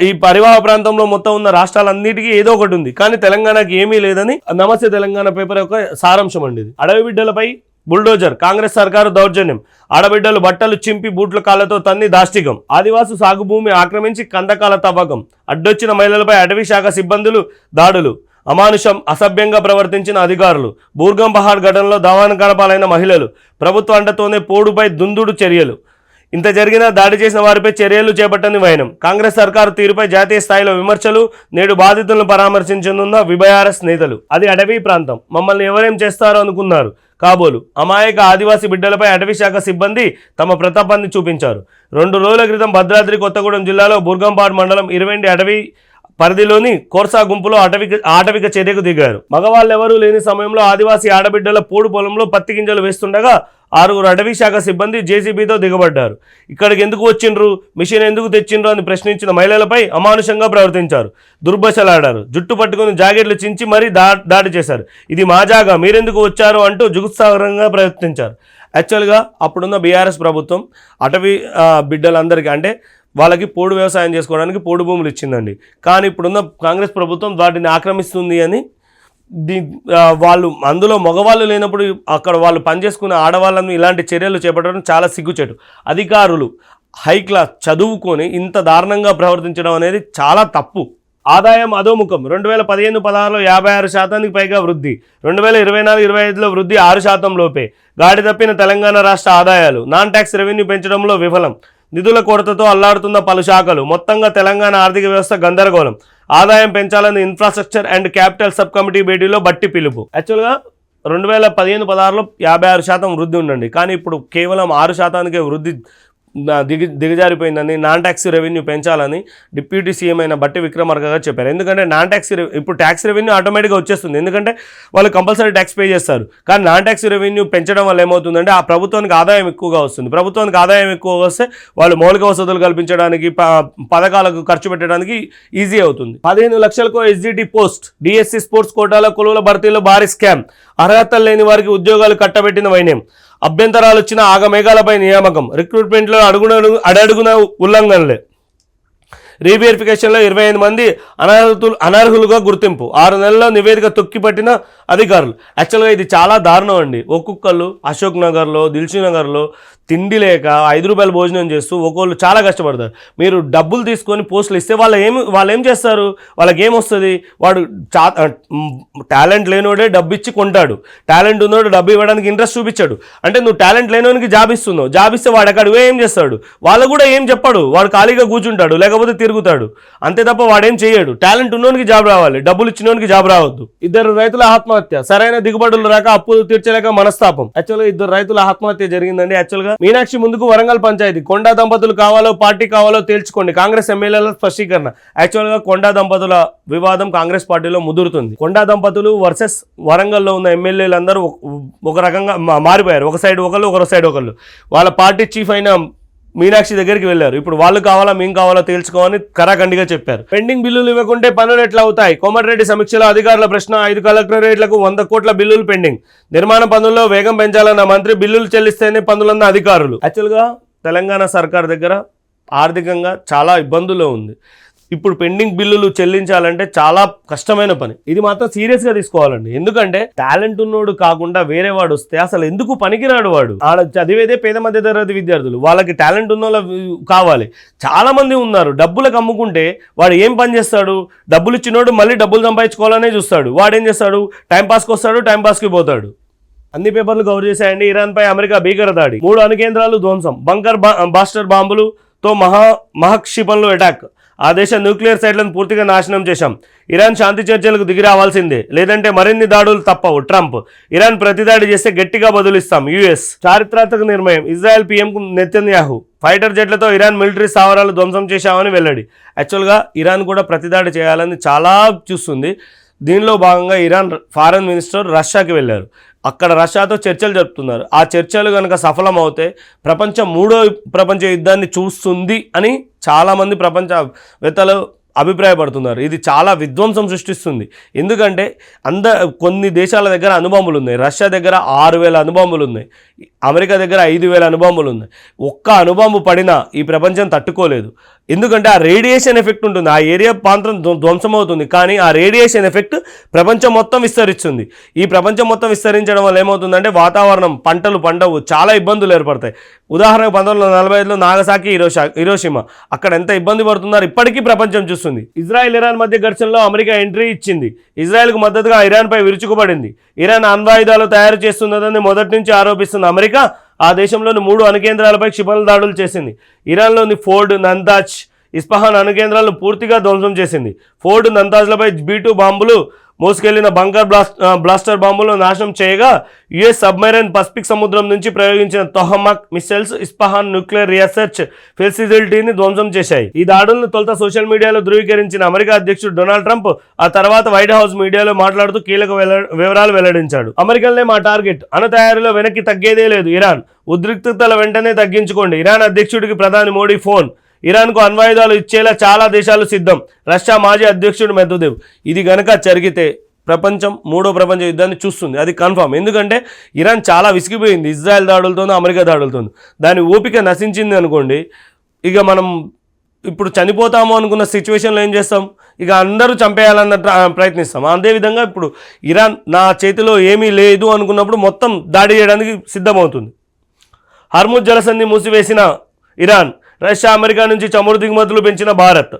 ఈ పరివాహ ప్రాంతంలో మొత్తం ఉన్న రాష్ట్రాలన్నిటికీ ఏదో ఒకటి ఉంది, కానీ తెలంగాణకి ఏమీ లేదని నమస్తే తెలంగాణ పేపర్ యొక్క సారాంశం అండి ఇది. అడవి బిడ్డలపై బుల్డోజర్, కాంగ్రెస్ సర్కారు దౌర్జన్యం, ఆడబిడ్డలు బట్టలు చింపి బూట్ల కాళ్లతో తన్ని దాష్టికం, ఆదివాసు సాగు భూమి ఆక్రమించి కందకాల తవ్వకం, అడ్డొచ్చిన మహిళలపై అటవీ శాఖ సిబ్బందులు దాడులు, అమానుషం, అసభ్యంగా ప్రవర్తించిన అధికారులు, బూర్గం పహాడ్ ఘటనలో దవానకడపాలైన మహిళలు, ప్రభుత్వ అండతోనే పోడుపై దుందుడు చర్యలు, ఇంత జరిగినా దాడి చేసిన వారిపై చర్యలు చేపట్టని వైనం, కాంగ్రెస్ సర్కారు తీరుపై జాతీయ స్థాయిలో విమర్శలు, నేడు బాధితులను పరామర్శించనున్న విబయారస్ నేతలు. అది అటవీ ప్రాంతం, మమ్మల్ని ఎవరేం చేస్తారో అనుకున్నారు కాబోలు, అమాయక ఆదివాసీ బిడ్డలపై అటవీ శాఖ సిబ్బంది తమ ప్రతాపాన్ని చూపించారు. 2 రోజుల క్రితం భద్రాద్రి కొత్తగూడెం జిల్లాలో బూర్గంపాడ్ మండలం ఇరవెండి అటవీ పరిధిలోని కోర్సా గుంపులో ఆటవిక చర్యకు దిగారు. మగవాళ్ళెవరూ లేని సమయంలో ఆదివాసీ ఆడబిడ్డల పోడు పొలంలో పత్తి గింజలు వేస్తుండగా 6 అటవీ శాఖ సిబ్బంది జేసీబీతో దిగబడ్డారు. ఇక్కడికి ఎందుకు వచ్చిండ్రు, మిషన్ ఎందుకు తెచ్చిండ్రు అని ప్రశ్నించిన మహిళలపై అమానుషంగా ప్రవర్తించారు, దుర్భషలాడారు, జుట్టు పట్టుకుని జాకెట్లు చించి మరీ దాడి చేశారు. ఇది మా జాగా, మీరెందుకు వచ్చారు అంటూ జుగుత్సాహరంగా ప్రయత్నించారు. యాక్చువల్గా అప్పుడున్న బీఆర్ఎస్ ప్రభుత్వం అటవీ బిడ్డలందరికీ అంటే వాళ్ళకి పోడు వ్యవసాయం చేసుకోవడానికి పోడు భూములు ఇచ్చిందండి. కానీ ఇప్పుడున్న కాంగ్రెస్ ప్రభుత్వం వాటిని ఆక్రమిస్తుంది అని వాళ్ళు అందులో మగవాళ్ళు లేనప్పుడు అక్కడ వాళ్ళు పనిచేసుకునే ఆడవాళ్ళని ఇలాంటి చర్యలు చేపట్టడం చాలా సిగ్గుచేటు. అధికారులు హై క్లాస్ చదువుకొని ఇంత దారుణంగా ప్రవర్తించడం అనేది చాలా తప్పు. ఆదాయం అధోముఖం, 2015-16లో 56% పైగా వృద్ధి, 2024-25లో వృద్ధి 6% లోపే. గాడి తప్పిన తెలంగాణ రాష్ట్ర ఆదాయాలు, నాన్ ట్యాక్స్ రెవెన్యూ పెంచడంలో విఫలం, నిధుల కొరతతో అల్లాడుతున్న పలు శాఖలు, మొత్తంగా తెలంగాణ ఆర్థిక వ్యవస్థ గందరగోళం. ఆదాయం పెంచాలని infrastructure and capital sub committee భేటీలో బట్టి పిలుపు. యాక్చువల్గా 2015-16లో 56% వృద్ధి ఉండండి, కానీ ఇప్పుడు కేవలం 6%కే వృద్ధి దిగజారిపోయిందని, నాన్ ట్యాక్స్ రెవెన్యూ పెంచాలని డిప్యూటీ సీఎం అయిన బట్టి విక్రమార్క గారు చెప్పారు. ఎందుకంటే నాన్ ట్యాక్స్ ఇప్పుడు ట్యాక్స్ రెవెన్యూ ఆటోమేటిక్గా వచ్చేస్తుంది, ఎందుకంటే వాళ్ళు కంపల్సరీ ట్యాక్స్ పే చేస్తారు. కానీ నాన్ ట్యాక్స్ రెవెన్యూ పెంచడం వల్ల ఏమవుతుందంటే ఆ ప్రభుత్వానికి ఆదాయం ఎక్కువగా వస్తుంది. ప్రభుత్వానికి ఆదాయం ఎక్కువ వస్తే వాళ్ళు మౌలిక వసతులు కల్పించడానికి, పథకాలకు ఖర్చు పెట్టడానికి ఈజీ అవుతుంది. 15 లక్షలకు ఎస్జిటి పోస్ట్, డిఎస్సి స్పోర్ట్స్ కోటాలో కొలువుల భర్తీలో భారీ స్కామ్, అర్హతలు లేని వారికి ఉద్యోగాలు కట్టబెట్టిన వైన్యం, అభ్యంతరాలు వచ్చిన ఆగమేఘాలపై నియామకం, రిక్రూట్మెంట్లో అడుగున ఉల్లంఘనలే, రీవెరిఫికేషన్లో 25 మంది అనర్హులుగా గుర్తింపు, 6 నెలల్లో నివేదిక తొక్కిపట్టిన అధికారులు. యాక్చువల్గా ఇది చాలా దారుణం అండి. ఒక్కొక్కళ్ళు అశోక్ నగర్లో, దిల్షీ నగర్లో తిండి లేక 5 రూపాయలు భోజనం చేస్తూ ఒక్కొళ్ళు చాలా కష్టపడతారు. మీరు డబ్బులు తీసుకొని పోస్టులు ఇస్తే వాళ్ళు ఏం చేస్తారు? వాళ్ళకి ఏమొస్తుంది? వాడు టాలెంట్ లేనివాడే డబ్బు ఇచ్చి కొంటాడు, టాలెంట్ ఉన్నవాడు డబ్బు ఇవ్వడానికి ఇంట్రెస్ట్ చూపించాడు. అంటే నువ్వు టాలెంట్ లేనివానికి జాబ్ ఇస్తున్నావు, జాబ్ ఇస్తే వాడు అక్కడ ఏం చేస్తాడు? వాళ్ళు కూడా ఏం చెప్పాడు, వాడు ఖాళీగా కూర్చుంటాడు, లేకపోతే తిరుగుతాడు, అంతే తప్ప వాడేం చేయడు. టాలెంట్ ఉన్నోనికి జాబ్ రావాలి, డబ్బులు ఇచ్చినోనికి జాబ్ రావద్దు. 2 రైతుల ఆత్మహత్య, సరైన దిగుబడులు రాక అప్పులు తీర్చలేక మనస్తాపం. యాక్చువల్గా 2 రైతుల ఆత్మహత్య జరిగిందండి. యాక్చువల్గా మీనాక్షి ముందుకు వరంగల్ పంచాయతీ, కొండా దంపతులు కావాలో పార్టీ కావాలో తేల్చుకోండి, కాంగ్రెస్ ఎమ్మెల్యేల స్పష్టీకరణ. యాక్చువల్గా కొండా దంపతుల వివాదం కాంగ్రెస్ పార్టీలో ముదురుతుంది. కొండా దంపతులు వర్సెస్ వరంగల్లో ఉన్న ఎమ్మెల్యేలందరూ ఒక రకంగా మారిపోయారు. ఒక సైడ్ ఒకళ్ళు, ఒక సైడ్ ఒకళ్ళు. వాళ్ళ పార్టీ చీఫ్ అయిన మీనాక్షి దగ్గరికి వెళ్ళారు. ఇప్పుడు వాళ్ళు కావాలా మేము కావాలా తేల్చుకోవాలని కరాఖండిగా చెప్పారు. పెండింగ్ బిల్లులు ఇవ్వకుంటే పనులు ఎట్లా అవుతాయి? కోమటిరెడ్డి సమీక్షలో అధికారుల ప్రశ్న. 5 కలెక్టరేట్లకు 100 కోట్ల బిల్లులు పెండింగ్, నిర్మాణ పనుల్లో వేగం పెంచాలన్న మంత్రి, బిల్లులు చెల్లిస్తేనే పనులన్న అధికారులు. యాక్చువల్గా తెలంగాణ సర్కార్ దగ్గర ఆర్థికంగా చాలా ఇబ్బందుల్లో ఉంది. ఇప్పుడు పెండింగ్ బిల్లులు చెల్లించాలంటే చాలా కష్టమైన పని. ఇది మాత్రం సీరియస్గా తీసుకోవాలండి. ఎందుకంటే టాలెంట్ ఉన్నోడు కాకుండా వేరే వాడు వస్తే అసలు ఎందుకు పనికిరాడు వాడు? ఆడ చదివేదే పేద మధ్య తరగతి విద్యార్థులు, వాళ్ళకి టాలెంట్ ఉన్న కావాలి. చాలా మంది ఉన్నారు. డబ్బులకు అమ్ముకుంటే వాడు ఏం పని చేస్తాడు? డబ్బులు ఇచ్చినోడు మళ్ళీ డబ్బులు సంపాదించుకోవాలనే చూస్తాడు. వాడేం చేస్తాడు? టైంపాస్కి వస్తాడు, టైంపాస్కి పోతాడు. అన్ని పేపర్లు కవర్ చేశాయండి. ఇరాన్పై అమెరికా భీకర దాడి, 3 అణుకేంద్రాలు ధ్వంసం, బంకర్ బాస్టర్ బాంబులతో మహాక్షిపణులు అటాక్, ఆ దేశ న్యూక్లియర్ సైట్లను పూర్తిగా నాశనం చేశాం, ఇరాన్ శాంతి చర్చలకు దిగి రావాల్సిందే, లేదంటే మరిన్ని దాడులు తప్పవు ట్రంప్, ఇరాన్ ప్రతిదాడి చేస్తే గట్టిగా బదులిస్తాం యుఎస్. చారిత్రాత్మక నిర్ణయం, ఇజ్రాయెల్ పీఎం నెతన్యాహు, ఫైటర్ జెట్లతో ఇరాన్ మిలిటరీ స్థావరాలు ధ్వంసం చేశామని వెల్లడి. యాక్చువల్గా ఇరాన్ కూడా ప్రతిదాడి చేయాలని చాలా చూస్తుంది. దీనిలో భాగంగా ఇరాన్ ఫారెన్ మినిస్టర్ రష్యాకి వెళ్ళారు. అక్కడ రష్యాతో చర్చలు జరుపుతున్నారు. ఆ చర్చలు కనుక సఫలమవుతే ప్రపంచం 3వ ప్రపంచ యుద్ధాన్ని చూస్తుంది అని చాలామంది ప్రపంచవేత్తలు అభిప్రాయపడుతున్నారు. ఇది చాలా విధ్వంసం సృష్టిస్తుంది. ఎందుకంటే కొన్ని దేశాల దగ్గర అణుబాంబులు ఉన్నాయి. రష్యా దగ్గర 6000 అణుబాంబులు ఉన్నాయి, అమెరికా దగ్గర 5000 అణుబాంబులు ఉన్నాయి. ఒక్క అణుబాంబు పడినా ఈ ప్రపంచం తట్టుకోలేదు. ఎందుకంటే ఆ రేడియేషన్ ఎఫెక్ట్ ఉంటుంది. ఆ ఏరియా ప్రాంతం ధ్వంసమవుతుంది, కానీ ఆ రేడియేషన్ ఎఫెక్ట్ ప్రపంచం మొత్తం విస్తరిస్తుంది. ఈ ప్రపంచం మొత్తం విస్తరించడం వల్ల ఏమవుతుందంటే వాతావరణం, పంటలు పండవు, చాలా ఇబ్బందులు ఏర్పడతాయి. ఉదాహరణకు 1945లో నాగసాకి, హిరోషిమా, అక్కడ ఎంత ఇబ్బంది పడుతున్నారు ఇప్పటికీ ప్రపంచం చూస్తుంది. ఇజ్రాయెల్ ఇరాన్ మధ్య ఘర్షణలో అమెరికా ఎంట్రీ ఇచ్చింది. ఇజ్రాయెల్కు మద్దతుగా ఇరాన్పై విరుచుకుపడింది. ఇరాన్ అణ్వాయుధాలు తయారు చేస్తున్నదని మొదటి నుంచి ఆరోపిస్తున్న అమెరికా ఆ దేశంలోని 3 అణుకేంద్రాలపై క్షిపణుల దాడులు చేసింది. ఇరాన్లోని ఫోర్డ్, నంతాజ్, ఇస్ఫహాన్ అణుకేంద్రాలను పూర్తిగా ధ్వంసం చేసింది. ఫోర్డ్, నంతాజ్లపై B-2 బాంబులు మోసుకెళ్లిన బంకర్ బ్లాస్టర్ బాంబులను నాశనం చేయగా యుఎస్ సబ్మెరైన్ పసిఫిక్ సముద్రం నుంచి ప్రయోగించిన తొహమక్ మిసైల్స్ ఇస్ఫహాన్ న్యూక్లియర్ రీసెర్చ్ ఫెసిలిటీని ధ్వంసం చేశాయి. ఈ దాడులను తొలుత సోషల్ మీడియాలో ధృవీకరించిన అమెరికా అధ్యక్షుడు డొనాల్డ్ ట్రంప్ ఆ తర్వాత వైట్ హౌస్ మీడియాలో మాట్లాడుతూ కీలక వివరాలు వెల్లడించాడు. అమెరికన్లే మా టార్గెట్, అణు తయారీలో వెనక్కి తగ్గేదే లేదు ఇరాన్, ఉద్రిక్తతల వెంటనే తగ్గించుకోండి. ఇరాన్ అధ్యక్షుడికి ప్రధాని మోడీ ఫోన్, ఇరాన్కు అణ్వాయుధాలు ఇచ్చేలా చాలా దేశాలు సిద్ధం, రష్యా మాజీ అధ్యక్షుడు మెద్వదేవ్. ఇది గనక జరిగితే ప్రపంచం 3వ ప్రపంచ యుద్ధాన్ని చూస్తుంది, అది కన్ఫర్మ్. ఎందుకంటే ఇరాన్ చాలా విసిగిపోయింది ఇజ్రాయెల్ దాడులతోనూ అమెరికా దాడులతోనూ. దాని ఓపిక నశించింది అనుకోండి, ఇక మనం ఇప్పుడు చనిపోతాము అనుకున్న సిచ్యువేషన్లో ఏం చేస్తాం? ఇక అందరూ చంపేయాలన్న ప్రయత్నిస్తాం. అదేవిధంగా ఇప్పుడు ఇరాన్ నా చేతిలో ఏమీ లేదు అనుకున్నప్పుడు మొత్తం దాడి చేయడానికి సిద్ధమవుతుంది. హర్ముజ్ జలసంధి మూసివేసిన ఇరాన్, రష్యా అమెరికా నుంచి చమురు దిగుమతులు పెంచిన భారత్,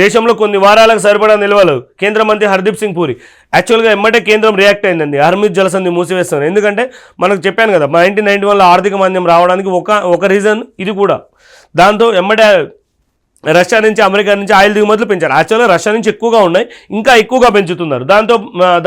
దేశంలో కొన్ని వారాలకు సరిపడా నిల్వలు, కేంద్ర మంత్రి హర్దీప్ సింగ్ పూరి. యాక్చువల్గా ఎమ్మటే కేంద్రం రియాక్ట్ అయిందండి, హర్ముజ్ జలసంధి మూసివేస్తాను. ఎందుకంటే మనకు చెప్పాను కదా 1991లో ఆర్థిక మాంద్యం రావడానికి ఒక రీజన్ ఇది కూడా. దాంతో ఎమ్మటే రష్యా నుంచి అమెరికా నుంచి ఆయిల్ దిగుమతులు పెంచారు. యాక్చువల్గా రష్యా నుంచి ఎక్కువగా ఉన్నాయి, ఇంకా ఎక్కువగా పెంచుతున్నారు.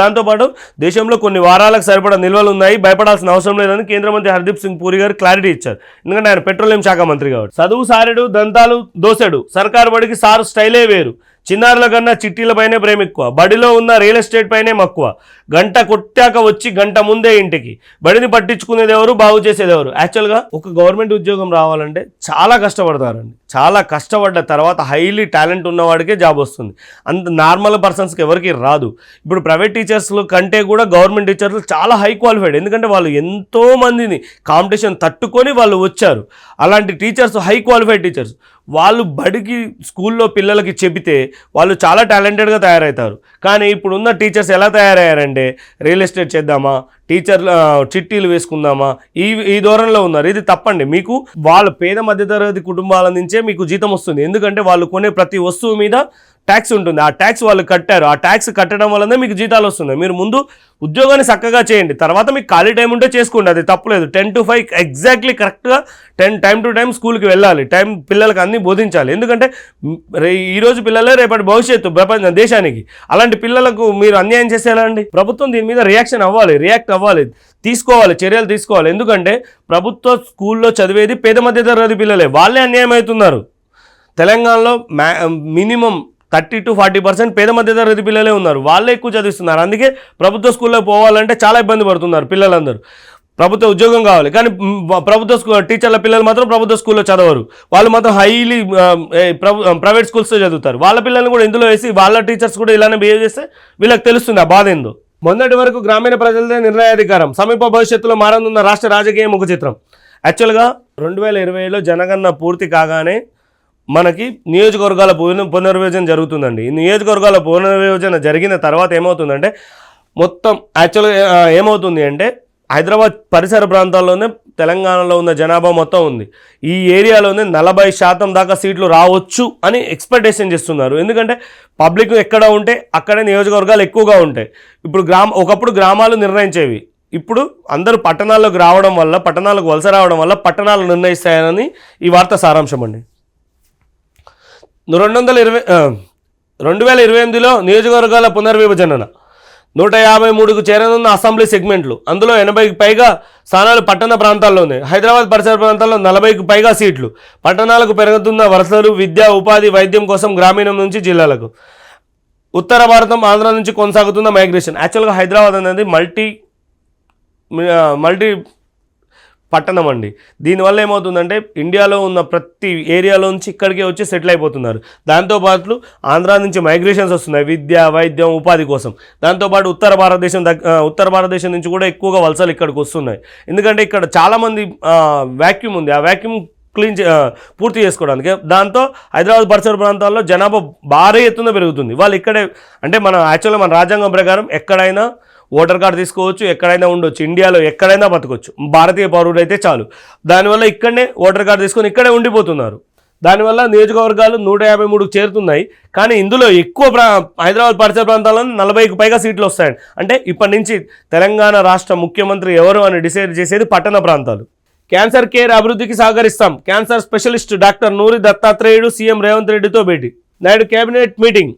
దాంతోపాటు దేశంలో కొన్ని వారాలకు సరిపడా నిల్వలు ఉన్నాయి, భయపడాల్సిన అవసరం లేదని కేంద్ర మంత్రి హర్దీప్ సింగ్ పూరి గారు క్లారిటీ ఇచ్చారు. ఎందుకంటే ఆయన పెట్రోలియం శాఖ మంత్రి కాబట్టి. చదువు సారెడు దంతాలు దోసెడు, సర్కారు బడికి సారు స్టైలే వేరు, చిన్నారుల కన్నా చిట్టీలపైనే ప్రేమ ఎక్కువ, బడిలో ఉన్న రియల్ ఎస్టేట్ పైనే మక్కువ, గంట కొట్టాక వచ్చి గంట ముందే ఇంటికి, బడిని పట్టించుకునేది ఎవరు, బాగు చేసేది ఎవరు. యాక్చువల్గా ఒక గవర్నమెంట్ ఉద్యోగం రావాలంటే చాలా కష్టపడతారండి. చాలా కష్టపడ్డ తర్వాత హైలీ టాలెంట్ ఉన్నవాడికే జాబ్ వస్తుంది. అంత నార్మల్ పర్సన్స్కి ఎవరికి రాదు. ఇప్పుడు ప్రైవేట్ టీచర్స్ల కంటే కూడా గవర్నమెంట్ టీచర్లు చాలా హై క్వాలిఫైడ్, ఎందుకంటే వాళ్ళు ఎంతో మందిని కాంపిటీషన్ తట్టుకొని వాళ్ళు వచ్చారు. అలాంటి టీచర్స్ హై క్వాలిఫైడ్ టీచర్స్ వాళ్ళు బడికి స్కూల్లో పిల్లలకి చెబితే వాళ్ళు చాలా టాలెంటెడ్గా తయారవుతారు. కానీ ఇప్పుడున్న టీచర్స్ ఎలా తయారయ్యారంటే రియల్ ఎస్టేట్ చేద్దామా, చిట్టీలు వేసుకుందామా, ఈ ధోరణిలో ఉన్నారు. ఇది తప్పండి. మీకు వాళ్ళ పేద మధ్యతరగతి కుటుంబాల నుంచే మీకు జీతం వస్తుంది, ఎందుకంటే వాళ్ళు కొనే ప్రతి వస్తువు మీద ట్యాక్స్ ఉంటుంది. ఆ ట్యాక్స్ వాళ్ళు కట్టారు, ఆ ట్యాక్స్ కట్టడం వల్లనే మీకు జీతాలు వస్తున్నాయి. మీరు ముందు ఉద్యోగాన్ని చక్కగా చేయండి, తర్వాత మీకు ఖాళీ టైం ఉంటే చేసుకోండి, అది తప్పలేదు. 10 to 5 ఎగ్జాక్ట్లీ కరెక్ట్గా టైం టు టైం స్కూల్కి వెళ్ళాలి, టైం పిల్లలకి అన్నీ బోధించాలి. ఎందుకంటే ఈరోజు పిల్లలే రేపటి భవిష్యత్తు దేశానికి. అలాంటి పిల్లలకు మీరు అన్యాయం చేసేలా అండి. ప్రభుత్వం దీని మీద రియాక్ట్ అవ్వాలి, చర్యలు తీసుకోవాలి. ఎందుకంటే ప్రభుత్వ స్కూల్లో చదివేది పేద మధ్యతరగతి పిల్లలే, వాళ్ళే అన్యాయం అవుతున్నారు. తెలంగాణలో మినిమం 30 to 40% పేద మధ్యతరగతి పిల్లలే ఉన్నారు, వాళ్ళే ఎక్కువ చదివిస్తున్నారు. అందుకే ప్రభుత్వ స్కూల్లో పోవాలంటే చాలా ఇబ్బంది పడుతున్నారు పిల్లలందరూ. ప్రభుత్వ ఉద్యోగం కావాలి, కానీ ప్రభుత్వ టీచర్ల పిల్లలు మాత్రం ప్రభుత్వ స్కూల్లో చదవరు, వాళ్ళు మాత్రం హైలీ ప్రైవేట్ స్కూల్స్లో చదువుతారు. వాళ్ళ పిల్లల్ని కూడా ఇందులో వేసి వాళ్ళ టీచర్స్ కూడా ఇలానే బిహేవ్ చేస్తే వీళ్ళకి తెలుస్తుంది ఆ బాధ ఏందో. మొన్నటి వరకు గ్రామీణ ప్రజలదే నిర్ణయాధికారం, సమీప భవిష్యత్తులో మారనున్న రాష్ట్ర రాజకీయ ముఖ చిత్రం. యాక్చువల్గా 2020లో జనగణన పూర్తి కాగానే మనకి నియోజకవర్గాల పునర్విభజన జరుగుతుందండి. ఈ నియోజకవర్గాల పునర్విభజన జరిగిన తర్వాత ఏమవుతుందంటే మొత్తం యాక్చువల్గా ఏమవుతుంది అంటే హైదరాబాద్ పరిసర ప్రాంతాల్లోనే తెలంగాణలో ఉన్న జనాభా మొత్తం ఉంది. ఈ ఏరియాలోనే 40% దాకా సీట్లు రావచ్చు అని ఎక్స్పెక్టేషన్ చేస్తున్నారు. ఎందుకంటే పబ్లిక్ ఎక్కడ ఉంటే అక్కడే నియోజకవర్గాలు ఎక్కువగా ఉంటాయి. ఇప్పుడు ఒకప్పుడు గ్రామాలు నిర్ణయించేవి, ఇప్పుడు అందరూ పట్టణాల్లోకి రావడం వల్ల, పట్టణాలకు వలస రావడం వల్ల పట్టణాలు నిర్ణయిస్తాయని ఈ వార్త సారాంశం అండి. 2028లో నియోజకవర్గాల పునర్విభజన 153కు చేరనున్న అసెంబ్లీ సెగ్మెంట్లు, అందులో 80కి పైగా స్థానాలు పట్టణ ప్రాంతాల్లోనే, హైదరాబాద్ పరిసర ప్రాంతాల్లో 40కి పైగా సీట్లు. పట్టణాలకు పెరుగుతున్న వలసలు, విద్య, ఉపాధి, వైద్యం కోసం గ్రామీణం నుంచి జిల్లాలకు. ఉత్తర భారతం, ఆంధ్ర నుంచి కొనసాగుతున్న మైగ్రేషన్. యాక్చువల్గా హైదరాబాద్ అనేది మల్టీ పట్టణం అండి. దీనివల్ల ఏమవుతుందంటే ఇండియాలో ఉన్న ప్రతి ఏరియాలో నుంచి ఇక్కడికే వచ్చి సెటిల్ అయిపోతున్నారు. దాంతోపాటు ఆంధ్ర నుంచి మైగ్రేషన్స్ వస్తున్నాయి విద్య, వైద్యం, ఉపాధి కోసం. దాంతోపాటు ఉత్తర భారతదేశం నుంచి కూడా ఎక్కువగా వలసలు ఇక్కడికి వస్తున్నాయి. ఎందుకంటే ఇక్కడ చాలామంది వ్యాక్యూమ్ ఉంది, ఆ వ్యాక్యూమ్ పూర్తి చేసుకోవడానికి. దాంతో హైదరాబాద్ పరిసర ప్రాంతాల్లో జనాభా భారీ ఎత్తున పెరుగుతుంది. వాళ్ళు ఇక్కడే అంటే యాక్చువల్గా మన రాజ్యాంగం ప్రకారం ఎక్కడైనా ఓటర్ కార్డు తీసుకోవచ్చు, ఎక్కడైనా ఉండొచ్చు, ఇండియాలో ఎక్కడైనా బతకొచ్చు, భారతీయ పౌరుడు అయితే చాలు. దానివల్ల ఇక్కడనే ఓటర్ కార్డు తీసుకొని ఇక్కడే ఉండిపోతున్నారు. దానివల్ల నియోజకవర్గాలు 153కు చేరుతున్నాయి. కానీ ఇందులో ఎక్కువ హైదరాబాద్ పరిసర ప్రాంతాల్లో 40కి పైగా సీట్లు వస్తాయండి. అంటే ఇప్పటి నుంచి తెలంగాణ రాష్ట్ర ముఖ్యమంత్రి ఎవరు అని డిసైడ్ చేసేది పట్టణ ప్రాంతాలు. క్యాన్సర్ కేర్ అభివృద్ధికి సహకరిస్తాం, క్యాన్సర్ స్పెషలిస్ట్ డాక్టర్ నూరి దత్తాత్రేయుడు సీఎం రేవంత్ రెడ్డితో భేటీ. నాయుడు కేబినెట్ మీటింగ్,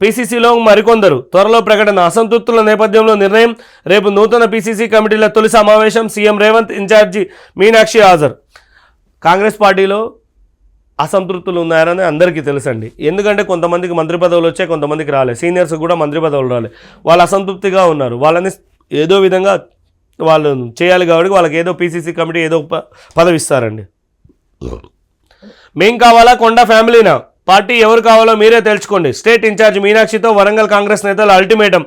పీసీసీలో మరికొందరు, త్వరలో ప్రకటన. అసంతృప్తుల నేపథ్యంలో నిర్ణయం, రేపు నూతన పీసీసీ కమిటీల తొలి సమావేశం, సీఎం రేవంత్, ఇన్ఛార్జి మీనాక్షి హాజరు. కాంగ్రెస్ పార్టీలో అసంతృప్తులు ఉన్నారని అందరికీ తెలుసండి. ఎందుకంటే కొంతమందికి మంత్రి పదవులు వచ్చాయి, కొంతమందికి రాలేదు. సీనియర్స్ కూడా మంత్రి పదవులు రాలేదు, వాళ్ళు అసంతృప్తిగా ఉన్నారు. వాళ్ళని ఏదో విధంగా వాళ్ళు చేయాలి కాబట్టి వాళ్ళకి ఏదో పీసీసీ కమిటీ ఏదో పదవి ఇస్తారండి. మేం కావాలా కొండ ఫ్యామిలీనా, పార్టీ ఎవరు కావాలో మీరే తెలుసుకోండి. స్టేట్ ఇన్ఛార్జ్ మీనాక్షితో వరంగల్ కాంగ్రెస్ నేతల అల్టిమేటం,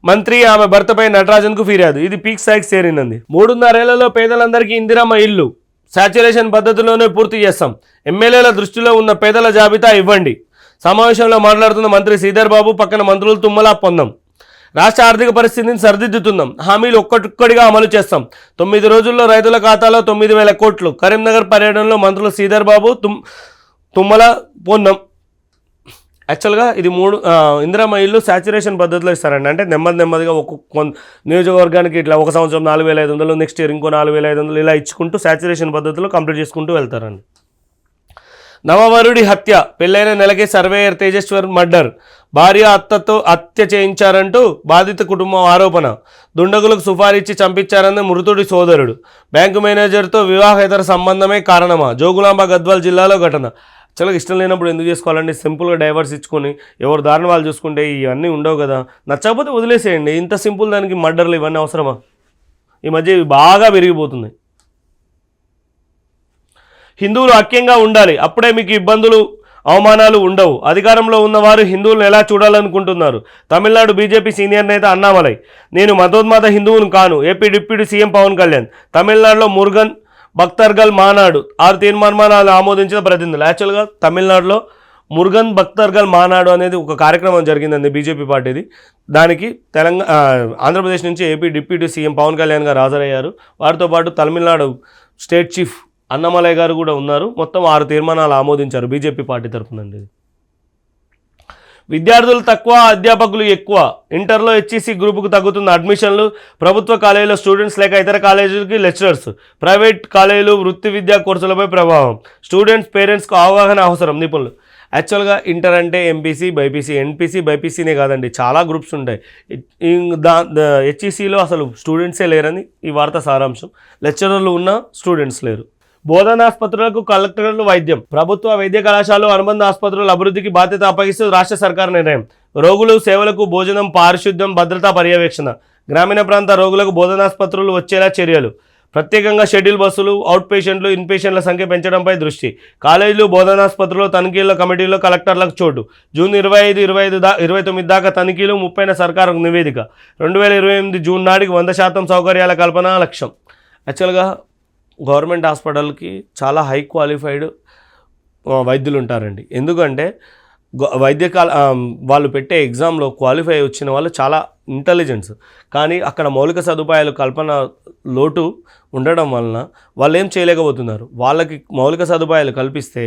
మంత్రి ఆమె భర్తపై నటరాజన్కు ఫిర్యాదు. ఇది పీక్ స్థాయికి చేరింది. 3.5 ఏళ్లలో పేదలందరికీ ఇందిరమ్మ ఇల్లు శాచ్యురేషన్ పద్ధతిలోనే పూర్తి చేస్తాం, ఎమ్మెల్యేల దృష్టిలో ఉన్న పేదల జాబితా ఇవ్వండి. సమావేశంలో మాట్లాడుతున్న మంత్రి శ్రీధర్ బాబు, పక్కన మంత్రులు తుమ్మల, పొన్నం. రాష్ట్ర ఆర్థిక పరిస్థితిని సరిదిద్దుతున్నాం, హామీలు ఒక్కొక్కటిగా అమలు చేస్తాం. 9 రోజుల్లో రైతుల ఖాతాలో 9,000 కోట్లు. కరీంనగర్ పర్యటనలో మంత్రులు శ్రీధర్ బాబు, తుమ్మల, పొన్నం. యాక్చువల్గా ఇది 3 ఇందిరమ్మ ఇల్లు శాచ్యురేషన్ పద్ధతిలో ఇస్తారండి. అంటే నెమ్మదిగా ఒక్కొక్క నియోజకవర్గానికి ఇట్లా ఒక సంవత్సరం 4,500, నెక్స్ట్ ఇయర్ ఇంకో 4,500 ఇలా ఇచ్చుకుంటూ శాచ్యురేషన్ పద్ధతిలో కంప్లీట్ చేసుకుంటూ వెళ్తారండి. నవవరుడి హత్య, పెళ్లైన నెలకే సర్వేయర్ తేజేశ్వర్ మర్డర్, భార్య అత్తతో హత్య చేయించారంటూ బాధిత కుటుంబం ఆరోపణ, దుండగులకు సుపారీచ్చి చంపించారన్న మృతుడి సోదరుడు, బ్యాంకు మేనేజర్తో వివాహేతర సంబంధమే కారణమా, జోగులాంబ గద్వాల్ జిల్లాలో ఘటన. చాలా ఇష్టం లేనప్పుడు ఎందుకు చేసుకోవాలండి, సింపుల్గా డైవర్స్ ఇచ్చుకొని ఎవరు దారిని వాళ్ళు చూసుకుంటే ఇవన్నీ ఉండవు కదా, నచ్చకపోతే వదిలేసేయండి. ఇంత సింపుల్ దానికి మర్డర్లు ఇవన్నీ అవసరమా? ఈ మధ్య ఇవి బాగా పెరిగిపోతున్నాయి. హిందువులు ఐక్యంగా ఉండాలి, అప్పుడే మీకు ఇబ్బందులు అవమానాలు ఉండవు. అధికారంలో ఉన్నవారు హిందువులను ఎలా చూడాలనుకుంటున్నారు? తమిళనాడు బీజేపీ సీనియర్ నేత అన్నామలై. నేను మతోన్మాద హిందువును కాను. AP deputy CM Pawan Kalyan. తమిళనాడులో మురుగన్ భక్తర్గల్ మానాడు 6 తీర్మానాలు ఆమోదించిన ప్రతినిధులు. యాక్చువల్గా తమిళనాడులో మురుగన్ భక్తర్గల్ మానాడు అనేది ఒక కార్యక్రమం జరిగిందండి బీజేపీ పార్టీది. దానికి ఆంధ్రప్రదేశ్ నుంచి AP deputy CM Pawan Kalyan గారు హాజరయ్యారు. వారితో పాటు తమిళనాడు స్టేట్ చీఫ్ అన్నమలై గారు కూడా ఉన్నారు. మొత్తం 6 తీర్మానాలు ఆమోదించారు బీజేపీ పార్టీ తరఫునండి. విద్యార్థులు తక్కువ, అధ్యాపకులు ఎక్కువ. ఇంటర్లో హెచ్ఈసీ గ్రూపుకు తగ్గుతున్న అడ్మిషన్లు. ప్రభుత్వ కాలేజీలో స్టూడెంట్స్ లేక ఇతర కాలేజీలకి లెక్చరర్స్. ప్రైవేట్ కాలేజీలు వృత్తి విద్యా కోర్సులపై ప్రభావం. స్టూడెంట్స్ పేరెంట్స్కు అవగాహన అవసరం. నిపుణులు. యాక్చువల్గా ఇంటర్ అంటే ఎంపీసీ, బైపీసీ, ఎన్పీసీ, బైపీసీనే కాదండి, చాలా గ్రూప్స్ ఉంటాయి. హెచ్ఈసీలో అసలు స్టూడెంట్సే లేరని ఈ వార్త సారాంశం. లెక్చరర్లు ఉన్నా స్టూడెంట్స్ లేరు. బోధనాసుపత్రులకు కలెక్టర్లు వైద్యం. ప్రభుత్వ వైద్య కళాశాలలు, అనుబంధ ఆసుపత్రుల అభివృద్ధికి బాధ్యత అప్పగిస్తూ రాష్ట్ర సర్కారు నిర్ణయం. రోగులు సేవలకు భోజనం, పారిశుద్ధ్యం, భద్రతా పర్యవేక్షణ. గ్రామీణ ప్రాంత రోగులకు బోధనాసుపత్రులు వచ్చేలా చర్యలు. ప్రత్యేకంగా షెడ్యూల్ బస్సులు, అవుట్ పేషెంట్లు, ఇన్ పేషెంట్ల సంఖ్య పెంచడంపై దృష్టి. కాలేజీలు, బోధనాసుపత్రులు తనిఖీల కమిటీల్లో కలెక్టర్లకు చోటు. జూన్ 25, 29 దాకా తనిఖీలు. 30న సర్కారుకు నివేదిక. 2028 జూన్ నాటికి 100% సౌకర్యాల కల్పన లక్ష్యం. యాక్చువల్గా గవర్నమెంట్ హాస్పిటల్కి చాలా హై క్వాలిఫైడ్ వైద్యులు ఉంటారండి. ఎందుకంటే వాళ్ళు పెట్టే ఎగ్జామ్లో క్వాలిఫై వచ్చిన వాళ్ళు చాలా ఇంటెలిజెన్స్. కానీ అక్కడ మౌలిక సదుపాయాలు కల్పన లోటు ఉండడం వలన వాళ్ళు ఏం చేయలేకపోతున్నారు. వాళ్ళకి మౌలిక సదుపాయాలు కల్పిస్తే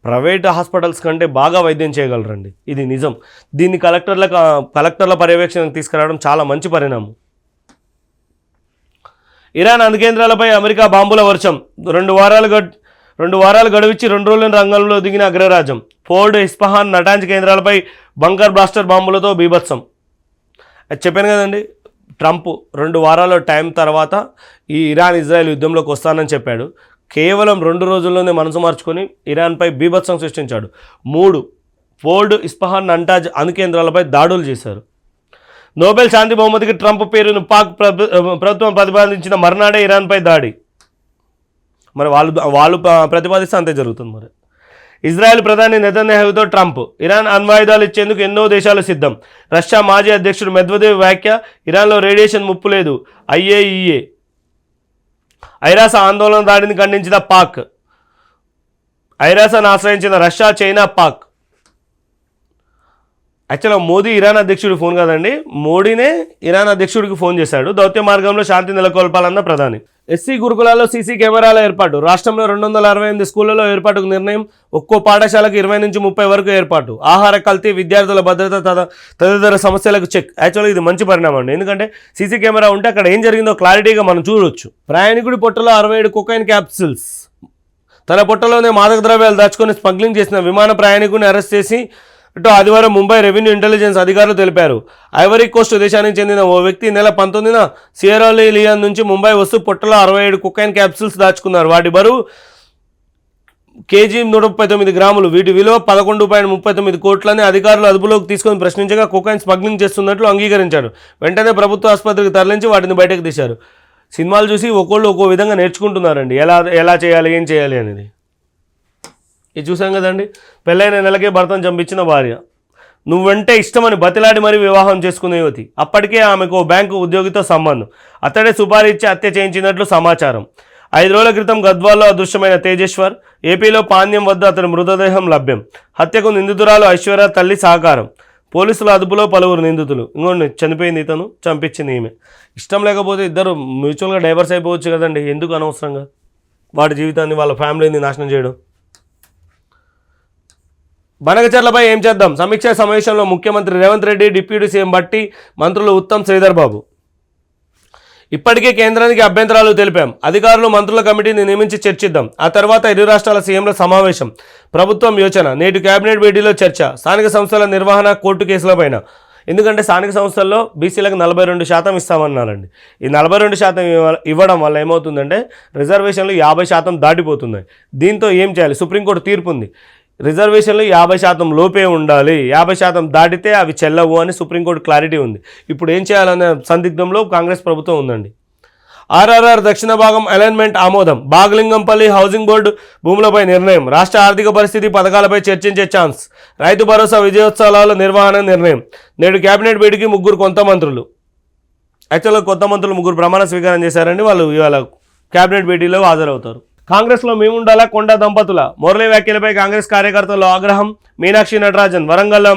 ప్రైవేట్ హాస్పిటల్స్ కంటే బాగా వైద్యం చేయగలరండి. ఇది నిజం. దీన్ని కలెక్టర్ల పర్యవేక్షణకు తీసుకురావడం చాలా మంచి పరిణామం. ఇరాన్ అణుకేంద్రాలపై అమెరికా బాంబుల వర్షం. 2 వారాలు గడువిచ్చి 2 రోజుల రంగంలో దిగిన అగ్రరాజ్యం. ఫోర్డ్, ఇస్ఫహాన్, నటాంజ్ కేంద్రాలపై బంకర్ బ్లాస్టర్ బాంబులతో బీభత్సం. అది చెప్పాను కదండి, ట్రంప్ 2 వారాల టైం తర్వాత ఈ ఇరాన్ ఇజ్రాయెల్ యుద్ధంలోకి వస్తానని చెప్పాడు. కేవలం 2 రోజుల్లోనే మనసు మార్చుకొని ఇరాన్పై బీభత్సం సృష్టించాడు. 3 ఫోర్డ్, ఇస్ఫహాన్, నటాంజ్ అణుకేంద్రాలపై దాడులు చేశారు. నోబెల్ శాంతి బహుమతికి ట్రంప్ పేరును పాక్ ప్రభుత్వం ప్రతిపాదించిన మర్నాడే ఇరాన్పై దాడి. మరి వాళ్ళు ప్రతిపాదిస్తే అంతే జరుగుతుంది. మరి ఇజ్రాయెల్ ప్రధాని నెతన్యాహుతో ట్రంప్. ఇరాన్ అణ్వాయుధాలు ఇచ్చేందుకు ఎన్నో దేశాలు సిద్ధం. రష్యా మాజీ అధ్యక్షుడు మెద్వదేవ్ వ్యాఖ్య. ఇరాన్లో రేడియేషన్ ముప్పు లేదు. IAEA. ఐరాస ఆందోళన దాడిని ఖండించిన పాక్. ఐరాసను ఆశ్రయించిన రష్యా, చైనా, పాక్. యాక్చువల్గా మోదీ ఇరాన్ అధ్యక్షుడి ఫోన్ కాదండి, మోడీనే ఇరాన్ అధ్యక్షుడికి ఫోన్ చేశాడు. దౌత్య మార్గంలో శాంతి నెలకొల్పాలన్న ప్రధాని. ఎస్సీ గురుకులాల్లో సీసీ కెమెరాల ఏర్పాటు. రాష్ట్రంలో 268 స్కూళ్లలో ఏర్పాటుకు నిర్ణయం. ఒక్కో పాఠశాలకు 20 నుంచి 30 వరకు ఏర్పాటు. ఆహార కల్తీ, విద్యార్థుల భద్రత తదితర సమస్యలకు చెక్. యాక్చువల్గా ఇది మంచి పరిణామం అండి. ఎందుకంటే సీసీ కెమెరా ఉంటే అక్కడ ఏం జరిగిందో క్లారిటీగా మనం చూడవచ్చు. ప్రయాణికుడి పొట్టలో 67 కొకైన్ క్యాప్సూల్స్. తన పొట్టలోనే మాదక ద్రవ్యాలు దాచుకొని స్మగ్లింగ్ చేసిన విమాన ప్రయాణికుడిని అరెస్ట్ చేసి ఇటు ఆదివారం ముంబై రెవెన్యూ ఇంటెలిజెన్స్ అధికారులు తెలిపారు. ఐవరీ కోస్ట్ దేశానికి చెందిన ఓ వ్యక్తి నెల 19న సియరాలియోన్ నుంచి ముంబై వస్తూ పొట్టలో 67 కొకైన్ క్యాప్సూల్స్ దాచుకున్నారు. వాటి బరువు కేజీ 139 గ్రాములు. వీటి విలువ 11.39 కోట్లని అధికారులు అదుపులోకి తీసుకొని ప్రశ్నించగా కొకైన్ స్మగ్లింగ్ చేస్తున్నట్లు అంగీకరించారు. వెంటనే ప్రభుత్వ ఆసుపత్రికి తరలించి వాటిని బయటకు తీశారు. సినిమాలు చూసి ఒక్కోళ్ళు ఒక్కో విధంగా నేర్చుకుంటున్నారండి, ఎలా చేయాలి, ఏం చేయాలి అనేది. ఇది చూసాం కదండి. పెళ్ళైన నెలకే భర్తను చంపించిన భార్య. నువ్వంటే ఇష్టమని బతిలాడి మరీ వివాహం చేసుకునే యువతి. అప్పటికే ఆమెకు బ్యాంకు ఉద్యోగితో సంబంధం. అతడే సుపారీ ఇచ్చి హత్య చేయించినట్లు సమాచారం. 5 రోజుల క్రితం గద్వాల్లో అదృశ్యమైన తేజేశ్వర్. ఏపీలో పాణ్యం వద్ద అతని మృతదేహం లభ్యం. హత్యకు నిందితురాలు ఐశ్వర్య తల్లి సహకారం. పోలీసుల అదుపులో పలువురు నిందితులు. ఇంకోండి, చనిపోయింది ఇతను, చంపించింది ఈమె. ఇష్టం లేకపోతే ఇద్దరు మ్యూచువల్గా డైవర్స్ అయిపోవచ్చు కదండి. ఎందుకు అనవసరంగా వాడి జీవితాన్ని, వాళ్ళ ఫ్యామిలీని నాశనం చేయడం. బనగచర్లపై ఏం చేద్దాం. సమీక్ష సమావేశంలో ముఖ్యమంత్రి రేవంత్ రెడ్డి, డిప్యూటీ సీఎం భట్టి, మంత్రులు ఉత్తమ్, శ్రీధర్ బాబు. ఇప్పటికే కేంద్రానికి అభ్యంతరాలు తెలిపాం. అధికారులు మంత్రుల కమిటీని నియమించి చర్చిద్దాం. ఆ తర్వాత ఇరు రాష్ట్రాల సీఎంల సమావేశం, ప్రభుత్వం యోచన. నేటి కేబినెట్ భేటీలో చర్చ. స్థానిక సంస్థల నిర్వహణ, కోర్టు కేసులపైన. ఎందుకంటే స్థానిక సంస్థల్లో బీసీలకు 42% ఇస్తామన్నారండి. ఈ 42% ఇవ్వడం వల్ల ఏమవుతుందంటే రిజర్వేషన్లు 50% దాటిపోతున్నాయి. దీంతో ఏం చేయాలి? సుప్రీంకోర్టు తీర్పు ఉంది. రిజర్వేషన్లు 50% లోపే ఉండాలి, 50% దాటితే అవి చెల్లవు అని సుప్రీంకోర్టు క్లారిటీ ఉంది. ఇప్పుడు ఏం చేయాలనే సందిగ్ధంలో కాంగ్రెస్ ప్రభుత్వం ఉందండి. ఆర్ఆర్ఆర్ దక్షిణ భాగం అలైన్మెంట్ ఆమోదం. బాగలింగంపల్లి హౌసింగ్ బోర్డు భూములపై నిర్ణయం. రాష్ట్ర ఆర్థిక పరిస్థితి, పథకాలపై చర్చించే ఛాన్స్. రైతు భరోసా విజయోత్సవాల నిర్వహణ నిర్ణయం. నేడు కేబినెట్ భేటీకి 3 కొత్త మంత్రులు. యాక్చువల్గా కొత్త మంత్రులు 3 ప్రమాణ స్వీకారం చేశారండి. వాళ్ళు ఇవాళ కేబినెట్ భేటీలో హాజరవుతారు. కాంగ్రెస్లో మేముండాలా కొండ దంపతుల. మురళి వ్యాఖ్యలపై కాంగ్రెస్ కార్యకర్తల్లో ఆగ్రహం. మీనాక్షి నటరాజన్ వరంగల్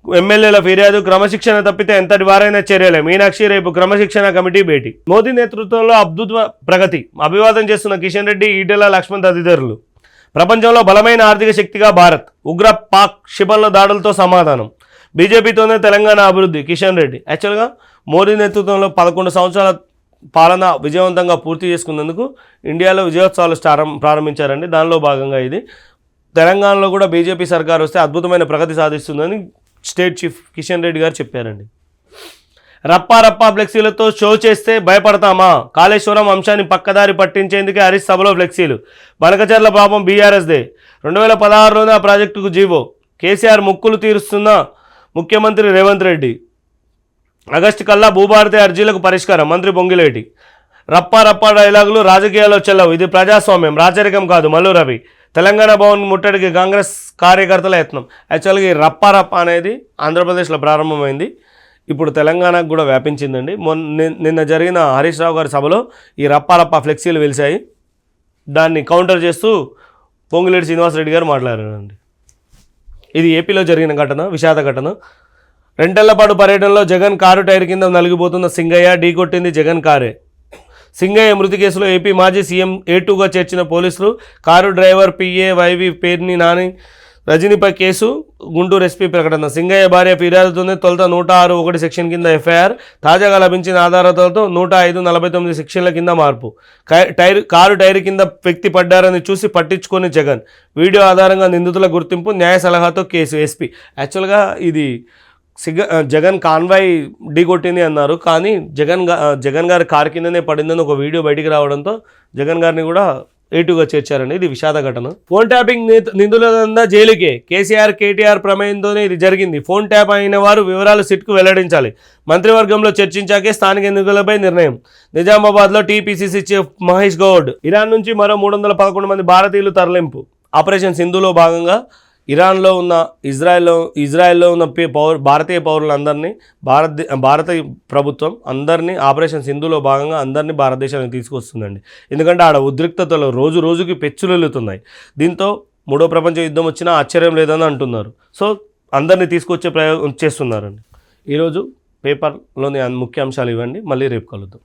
ఎమ్మెల్యేల ఫిర్యాదు. క్రమశిక్షణ తప్పితే ఎంతటి వారైనా చర్యలే. మీనాక్షి రేపు క్రమశిక్షణ కమిటీ భేటీ. మోదీ నేతృత్వంలో అద్భుత ప్రగతి. అభివాదం చేస్తున్న కిషన్ రెడ్డి, ఈటెల, లక్ష్మణ్ తదితరులు. ప్రపంచంలో బలమైన ఆర్థిక శక్తిగా భారత్. ఉగ్ర పాక్ క్షిపణుల దాడులతో సమాధానం. బీజేపీతోనే తెలంగాణ అభివృద్ధి. కిషన్ రెడ్డి. యాక్చువల్గా మోదీ నేతృత్వంలో 11 సంవత్సరాల పాలన విజయవంతంగా పూర్తి చేసుకున్నందుకు ఇండియాలో విజయోత్సవాలు ప్రారంభించారండి. దానిలో భాగంగా ఇది తెలంగాణలో కూడా బీజేపీ సర్కార్ వస్తే అద్భుతమైన ప్రగతి సాధిస్తుందని స్టేట్ చీఫ్ కిషన్ రెడ్డి గారు చెప్పారండి. రప్పా ఫ్లెక్సీలతో షో చేస్తే భయపడతామా? కాళేశ్వరం అంశాన్ని పక్కదారి పట్టించేందుకే హరీష్ సభలో ఫ్లెక్సీలు. బనకచర్ల పాపం బీఆర్ఎస్దే. 2016లోనే ఆ ప్రాజెక్టుకు జీవో. కేసీఆర్ ముక్కులు తీరుస్తున్న ముఖ్యమంత్రి రేవంత్ రెడ్డి. ఆగస్టు కల్లా భూభారతి అర్జీలకు పరిష్కారం. మంత్రి పొంగిలేటి. రప్పా డైలాగులు రాజకీయాల్లో చెల్లవు. ఇది ప్రజాస్వామ్యం, రాచరికం కాదు. మల్లు రవి. తెలంగాణ భవన్ ముట్టడికి కాంగ్రెస్ కార్యకర్తల యత్నం. యాక్చువల్గా ఈ రప్పా అనేది ఆంధ్రప్రదేశ్లో ప్రారంభమైంది, ఇప్పుడు తెలంగాణకు కూడా వ్యాపించిందండి. నిన్న జరిగిన హరీష్ రావు గారి సభలో ఈ రప్పా ఫ్లెక్సీలు వెలిశాయి. దాన్ని కౌంటర్ చేస్తూ పొంగిలేటి శ్రీనివాసరెడ్డి గారు మాట్లాడారండి. ఇది ఏపీలో జరిగిన ఘటన, విషాద ఘటన. రెండేళ్లపాటు పర్యటనలో జగన్ కారు టైర్ కింద నలిగిపోతున్న సింగయ్య. ఢీకొట్టింది జగన్ కారే. సింగయ్య మృతి కేసులో ఏపీ మాజీ సీఎం A2గా చేర్చిన పోలీసులు. Car driver PA YV Perni Nani రజనీపై కేసు. గుంటూరు SP ప్రకటన. సింగయ్య భార్య ఫిర్యాదుతోనే తొలుత 106(1) సెక్షన్ కింద FIR. తాజాగా లభించిన ఆధారాలతో 105(49) సెక్షన్ల కింద మార్పు. కారు టైర్ కింద వ్యక్తి పడ్డారని చూసి పట్టించుకొని జగన్. వీడియో ఆధారంగా నిందితుల గుర్తింపు. న్యాయ సలహాతో కేసు. SP. యాక్చువల్గా ఇది జగన్ కాన్వాయ్ ఢీకొట్టింది అన్నారు, కానీ జగన్ గారి కారు కిందనే పడిందని ఒక వీడియో బయటికి రావడంతో జగన్ గారిని కూడా A2గా చేర్చారండి. ఇది విషాద ఘటన. ఫోన్ ట్యాపింగ్ నిందితులంతా జైలుకే. కేసీఆర్ KTR ప్రమేయంతోనే ఇది జరిగింది. ఫోన్ ట్యాప్ అయిన వారు వివరాలు సిట్కు వెల్లడించాలి. మంత్రివర్గంలో చర్చించాకే స్థానిక ఎన్నికలపై నిర్ణయం. నిజామాబాద్లో TPCC chief Mahesh Goud. Iran నుంచి మరో 311 మంది భారతీయులు తరలింపు. ఆపరేషన్ సింధులో భాగంగా ఇరాన్లో ఉన్న ఇజ్రాయెల్లో ఉన్న భారతీయ పౌరులందరినీ భారత ప్రభుత్వం అందరినీ ఆపరేషన్ సింధులో భాగంగా అందరినీ భారతదేశానికి తీసుకొస్తుందండి. ఎందుకంటే ఆడ ఉద్రిక్తతలు రోజు రోజుకి పెచ్చులెల్లుతున్నాయి. దీంతో 3వ ప్రపంచ యుద్ధం వచ్చినా ఆశ్చర్యం లేదని అంటున్నారు. సో అందరినీ తీసుకొచ్చే ప్రయోగం చేస్తున్నారండి. ఈరోజు పేపర్లోని ముఖ్య అంశాలు ఇవ్వండి. మళ్ళీ రేపు కలుద్దాం.